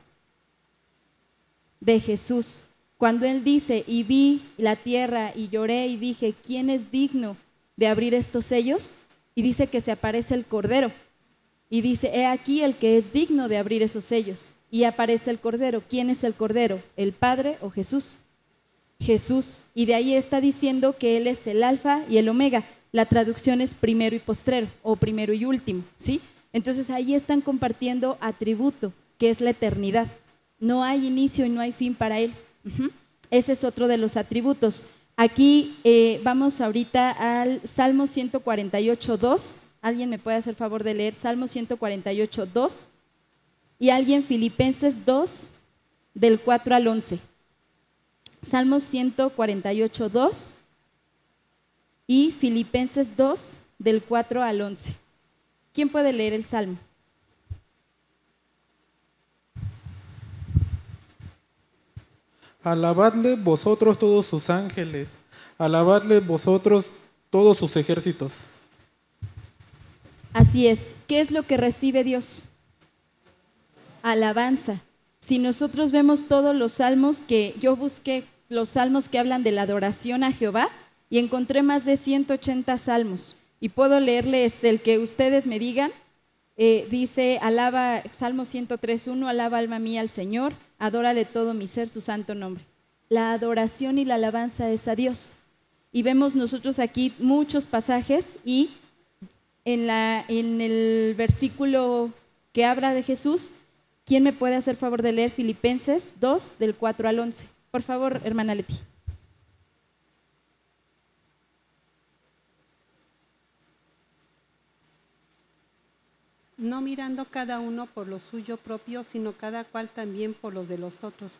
De Jesús. Cuando Él dice, y vi la tierra y lloré y dije, ¿quién es digno de abrir estos sellos? Y dice que se aparece el Cordero. Y dice, he aquí el que es digno de abrir esos sellos. Y aparece el Cordero. ¿Quién es el Cordero? ¿El Padre o Jesús? Jesús. Y de ahí está diciendo que Él es el alfa y el omega. La traducción es primero y postrero, o primero y último, ¿sí? Entonces ahí están compartiendo atributo, que es la eternidad. No hay inicio y no hay fin para Él. Ese es otro de los atributos. Aquí vamos ahorita al Salmo 148:2. ¿Alguien me puede hacer favor de leer Salmo 148:2? Y alguien Filipenses 2, del 4 al 11. Salmo 148:2 y Filipenses 2, del 4 al 11. ¿Quién puede leer el Salmo? Alabadle vosotros todos sus ángeles, alabadle vosotros todos sus ejércitos. Así es. ¿Qué es lo que recibe Dios? Alabanza. Si nosotros vemos todos los salmos, que yo busqué los salmos que hablan de la adoración a Jehová y encontré más de 180 salmos. Y puedo leerles el que ustedes me digan. Dice, alaba, Salmo 103:1, alaba alma mía al Señor, adórale todo mi ser, su santo nombre. La adoración y la alabanza es a Dios. Y vemos nosotros aquí muchos pasajes y en el versículo que habla de Jesús, ¿quién me puede hacer favor de leer Filipenses 2, del 4 al 11? Por favor, hermana Leti. No mirando cada uno por lo suyo propio, sino cada cual también por los de los otros.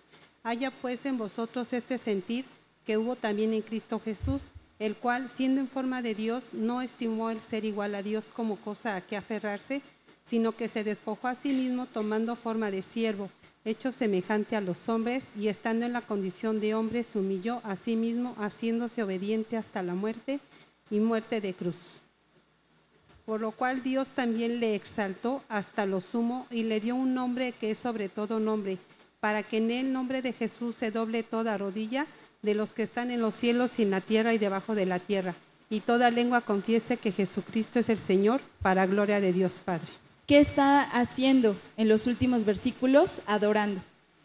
Haya pues en vosotros este sentir que hubo también en Cristo Jesús, el cual, siendo en forma de Dios, no estimó el ser igual a Dios como cosa a que aferrarse, sino que se despojó a sí mismo tomando forma de siervo, hecho semejante a los hombres, y estando en la condición de hombre, se humilló a sí mismo, haciéndose obediente hasta la muerte y muerte de cruz. Por lo cual Dios también le exaltó hasta lo sumo y le dio un nombre que es sobre todo nombre, para que en el nombre de Jesús se doble toda rodilla de los que están en los cielos y en la tierra y debajo de la tierra, y toda lengua confiese que Jesucristo es el Señor, para gloria de Dios Padre. ¿Qué está haciendo en los últimos versículos? Adorando.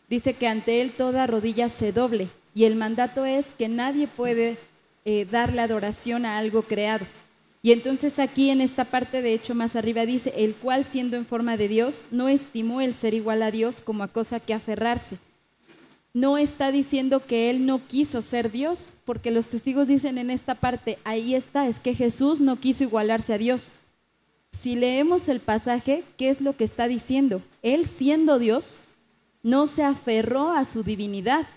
Dice que ante Él toda rodilla se doble, y el mandato es que nadie puede darle adoración a algo creado. Y entonces aquí en esta parte, de hecho más arriba dice, el cual siendo en forma de Dios, no estimó el ser igual a Dios como a cosa que aferrarse. No está diciendo que él no quiso ser Dios, porque los testigos dicen en esta parte, ahí está, es que Jesús no quiso igualarse a Dios. Si leemos el pasaje, ¿qué es lo que está diciendo? Él siendo Dios, no se aferró a su divinidad.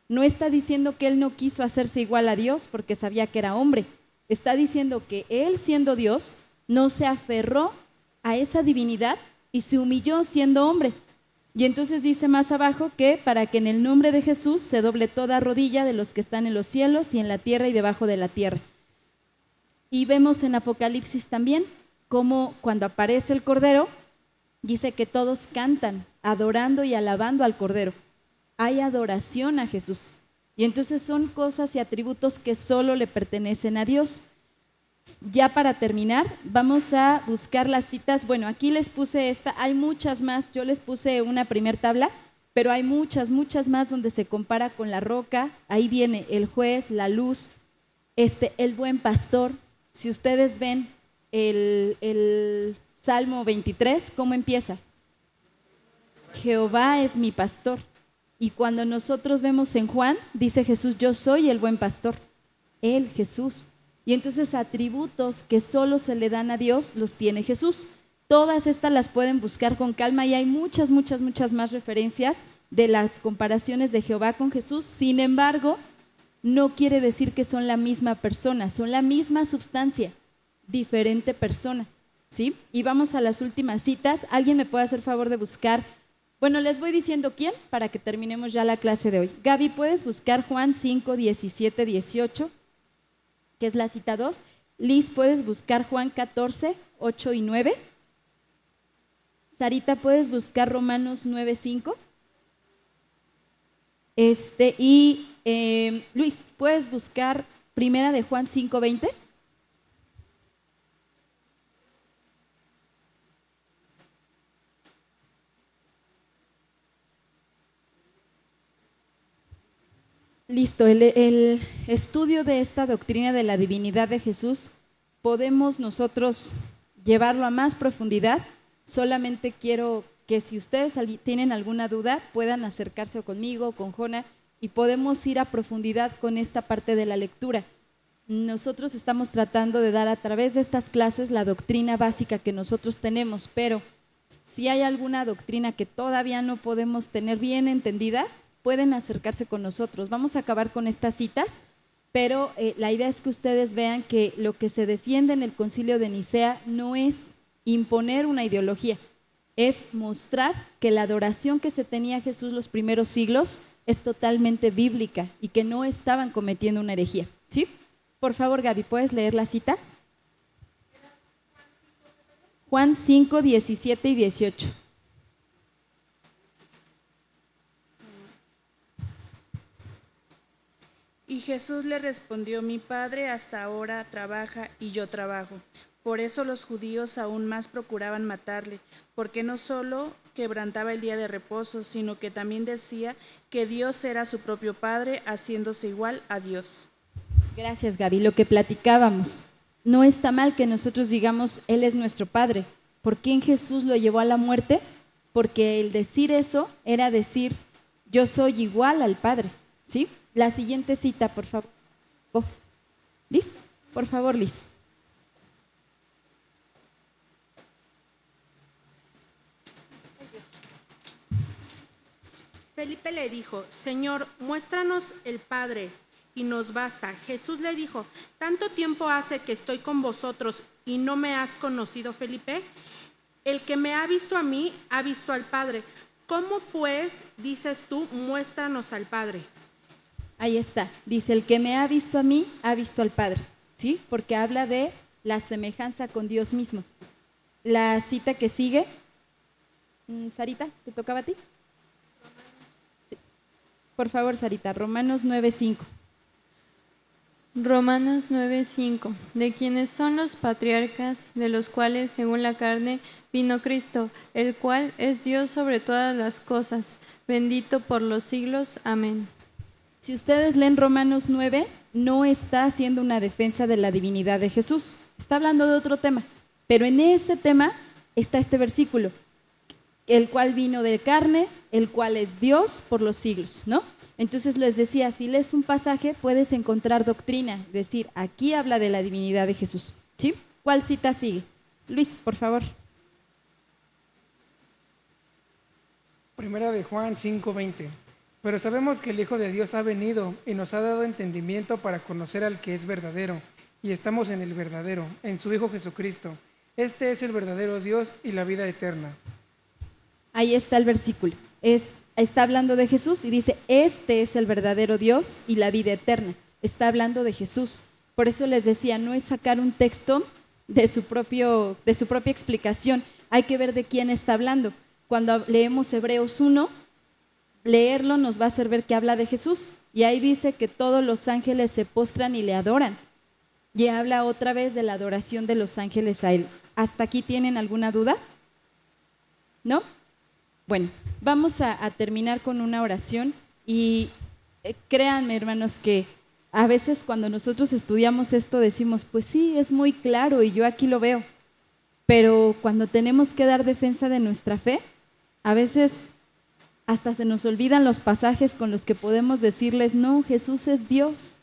No está diciendo que él no quiso hacerse igual a Dios porque sabía que era hombre. Está diciendo que él siendo Dios, no se aferró a esa divinidad y se humilló siendo hombre. Y entonces dice más abajo que para que en el nombre de Jesús se doble toda rodilla de los que están en los cielos y en la tierra y debajo de la tierra. Y vemos en Apocalipsis también cómo cuando aparece el Cordero, dice que todos cantan adorando y alabando al Cordero. Hay adoración a Jesús. Y entonces son cosas y atributos que solo le pertenecen a Dios. Ya para terminar, vamos a buscar las citas. Bueno, aquí les puse esta, hay muchas más. Yo les puse una primer tabla, pero hay muchas más donde se compara con la roca. Ahí viene el juez, la luz, el buen pastor. Si ustedes ven el Salmo 23, ¿cómo empieza? Jehová es mi pastor. Y cuando nosotros vemos en Juan, dice Jesús, yo soy el buen pastor. Él, Jesús. Y entonces atributos que solo se le dan a Dios los tiene Jesús. Todas estas las pueden buscar con calma y hay muchas más referencias de las comparaciones de Jehová con Jesús. Sin embargo, no quiere decir que son la misma persona, son la misma sustancia, diferente persona, ¿sí? Y vamos a las últimas citas. ¿Alguien me puede hacer favor de buscar? Bueno, les voy diciendo quién para que terminemos ya la clase de hoy. Gaby, ¿puedes buscar Juan 5, 17, 18? Que es la cita 2. Liz, ¿puedes buscar Juan 14, 8 y 9? Sarita, ¿puedes buscar Romanos 9, 5? Luis, ¿puedes buscar Primera de Juan 5, 20? Listo, el estudio de esta doctrina de la divinidad de Jesús podemos nosotros llevarlo a más profundidad. Solamente quiero que si ustedes tienen alguna duda puedan acercarse conmigo, con Jona, y podemos ir a profundidad con esta parte de la lectura. Nosotros estamos tratando de dar a través de estas clases la doctrina básica que nosotros tenemos, pero si hay alguna doctrina que todavía no podemos tener bien entendida, pueden acercarse con nosotros. Vamos a acabar con estas citas, pero la idea es que ustedes vean que lo que se defiende en el Concilio de Nicea no es imponer una ideología, es mostrar que la adoración que se tenía a Jesús los primeros siglos es totalmente bíblica y que no estaban cometiendo una herejía, ¿sí? Por favor, Gaby, ¿puedes leer la cita? Juan 5, 17 y 18. Y Jesús le respondió, mi Padre hasta ahora trabaja y yo trabajo. Por eso los judíos aún más procuraban matarle, porque no solo quebrantaba el día de reposo, sino que también decía que Dios era su propio Padre, haciéndose igual a Dios. Gracias, Gaby. Lo que platicábamos, no está mal que nosotros digamos, Él es nuestro Padre. ¿Por qué en Jesús lo llevó a la muerte? Porque el decir eso era decir, yo soy igual al Padre, ¿sí? La siguiente cita, por favor. Liz, por favor, Liz. Felipe le dijo, Señor, muéstranos el Padre y nos basta. Jesús le dijo, ¿tanto tiempo hace que estoy con vosotros y no me has conocido, Felipe? El que me ha visto a mí, ha visto al Padre. ¿Cómo pues dices tú, muéstranos al Padre? Ahí está, dice, el que me ha visto a mí, ha visto al Padre, ¿sí? Porque habla de la semejanza con Dios mismo. La cita que sigue, Sarita, ¿te tocaba a ti? Sí. Por favor, Sarita, Romanos 9:5. Romanos 9:5, de quienes son los patriarcas, de los cuales, según la carne, vino Cristo, el cual es Dios sobre todas las cosas, bendito por los siglos. Amén. Si ustedes leen Romanos 9, no está haciendo una defensa de la divinidad de Jesús, está hablando de otro tema, pero en ese tema está este versículo, el cual vino de carne, el cual es Dios por los siglos, ¿no? Entonces les decía, si lees un pasaje puedes encontrar doctrina, decir, aquí habla de la divinidad de Jesús, ¿sí? ¿Cuál cita sigue? Luis, por favor. Primera de Juan 5:20. Pero sabemos que el Hijo de Dios ha venido y nos ha dado entendimiento para conocer al que es verdadero, y estamos en el verdadero, en su Hijo Jesucristo. Este es el verdadero Dios y la vida eterna. Ahí está el versículo. Está hablando de Jesús y dice, este es el verdadero Dios y la vida eterna. Está hablando de Jesús. Por eso les decía, no es sacar un texto de su propia explicación. Hay que ver de quién está hablando. Cuando leemos Hebreos 1, leerlo nos va a hacer ver que habla de Jesús. Y ahí dice que todos los ángeles se postran y le adoran. Y habla otra vez de la adoración de los ángeles a él. ¿Hasta aquí tienen alguna duda? ¿No? Bueno, vamos a terminar con una oración y créanme, hermanos, que a veces cuando nosotros estudiamos esto decimos, pues sí, es muy claro y yo aquí lo veo, pero cuando tenemos que dar defensa de nuestra fe, a veces hasta se nos olvidan los pasajes con los que podemos decirles, no, Jesús es Dios.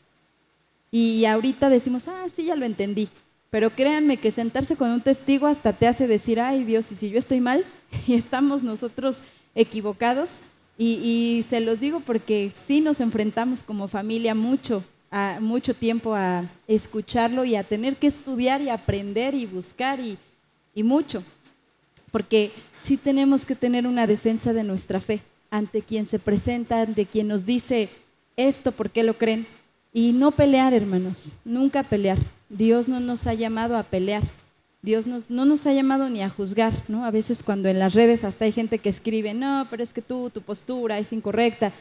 Y ahorita decimos, sí, ya lo entendí. Pero créanme que sentarse con un testigo hasta te hace decir, ay Dios, y si yo estoy mal y estamos nosotros equivocados, y se los digo porque sí nos enfrentamos como familia mucho tiempo a escucharlo y a tener que estudiar y aprender y buscar y mucho, porque sí tenemos que tener una defensa de nuestra fe ante quien se presenta, ante quien nos dice esto, ¿por qué lo creen? Y no pelear, hermanos, nunca pelear. Dios no nos ha llamado a pelear, Dios no nos ha llamado ni a juzgar, ¿no? A veces cuando en las redes hasta hay gente que escribe, no, pero es que tu postura es incorrecta.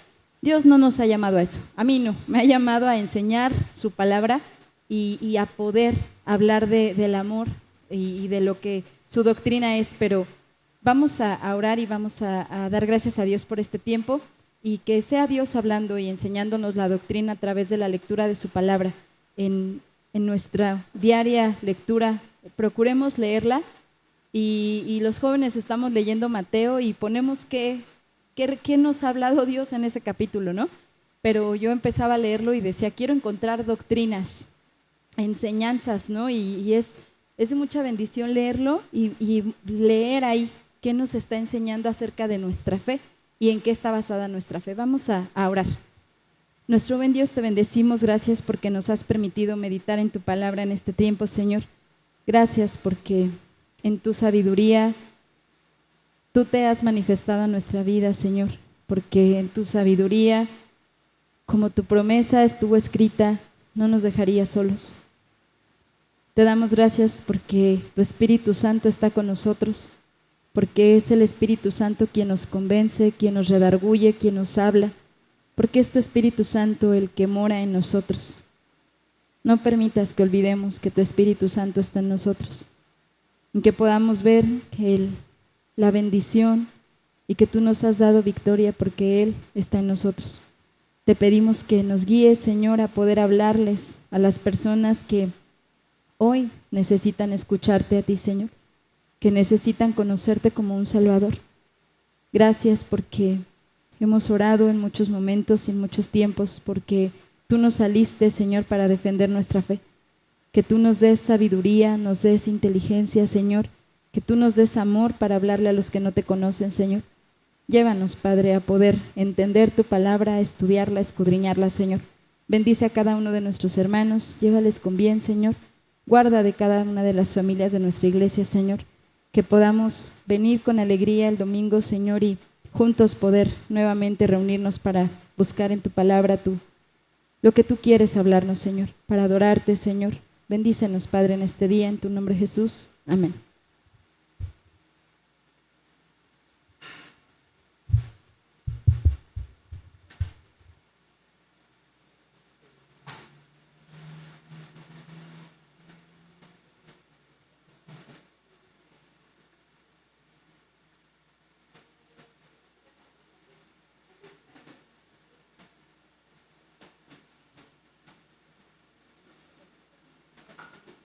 Dios no nos ha llamado a eso, a mí no, me ha llamado a enseñar su palabra y a poder hablar del amor y de lo que su doctrina es, pero vamos a orar y vamos a dar gracias a Dios por este tiempo y que sea Dios hablando y enseñándonos la doctrina a través de la lectura de su palabra. En nuestra diaria lectura, procuremos leerla y los jóvenes estamos leyendo Mateo y ponemos qué nos ha hablado Dios en ese capítulo, ¿no? Pero yo empezaba a leerlo y decía, quiero encontrar doctrinas, enseñanzas, ¿no? Y es de mucha bendición leerlo y leer ahí qué nos está enseñando acerca de nuestra fe y en qué está basada nuestra fe. Vamos a orar. Nuestro buen Dios, te bendecimos, gracias porque nos has permitido meditar en tu palabra en este tiempo, Señor. Gracias porque en tu sabiduría tú te has manifestado en nuestra vida, Señor, porque en tu sabiduría, como tu promesa estuvo escrita, no nos dejarías solos. Te damos gracias porque tu Espíritu Santo está con nosotros, porque es el Espíritu Santo quien nos convence, quien nos redarguye, quien nos habla, porque es tu Espíritu Santo el que mora en nosotros. No permitas que olvidemos que tu Espíritu Santo está en nosotros, y que podamos ver que la bendición y que tú nos has dado victoria porque Él está en nosotros. Te pedimos que nos guíes, Señor, a poder hablarles a las personas que hoy necesitan escucharte a ti, Señor, que necesitan conocerte como un Salvador. Gracias porque hemos orado en muchos momentos y en muchos tiempos, porque tú nos saliste, Señor, para defender nuestra fe. Que tú nos des sabiduría, nos des inteligencia, Señor, que tú nos des amor para hablarle a los que no te conocen, Señor. Llévanos, Padre, a poder entender tu palabra, a estudiarla, a escudriñarla, Señor. Bendice a cada uno de nuestros hermanos, llévales con bien, Señor. Guarda de cada una de las familias de nuestra iglesia, Señor. Que podamos venir con alegría el domingo, Señor, y juntos poder nuevamente reunirnos para buscar en tu palabra lo que tú quieres hablarnos, Señor, para adorarte, Señor. Bendícenos, Padre, en este día, en tu nombre, Jesús. Amén.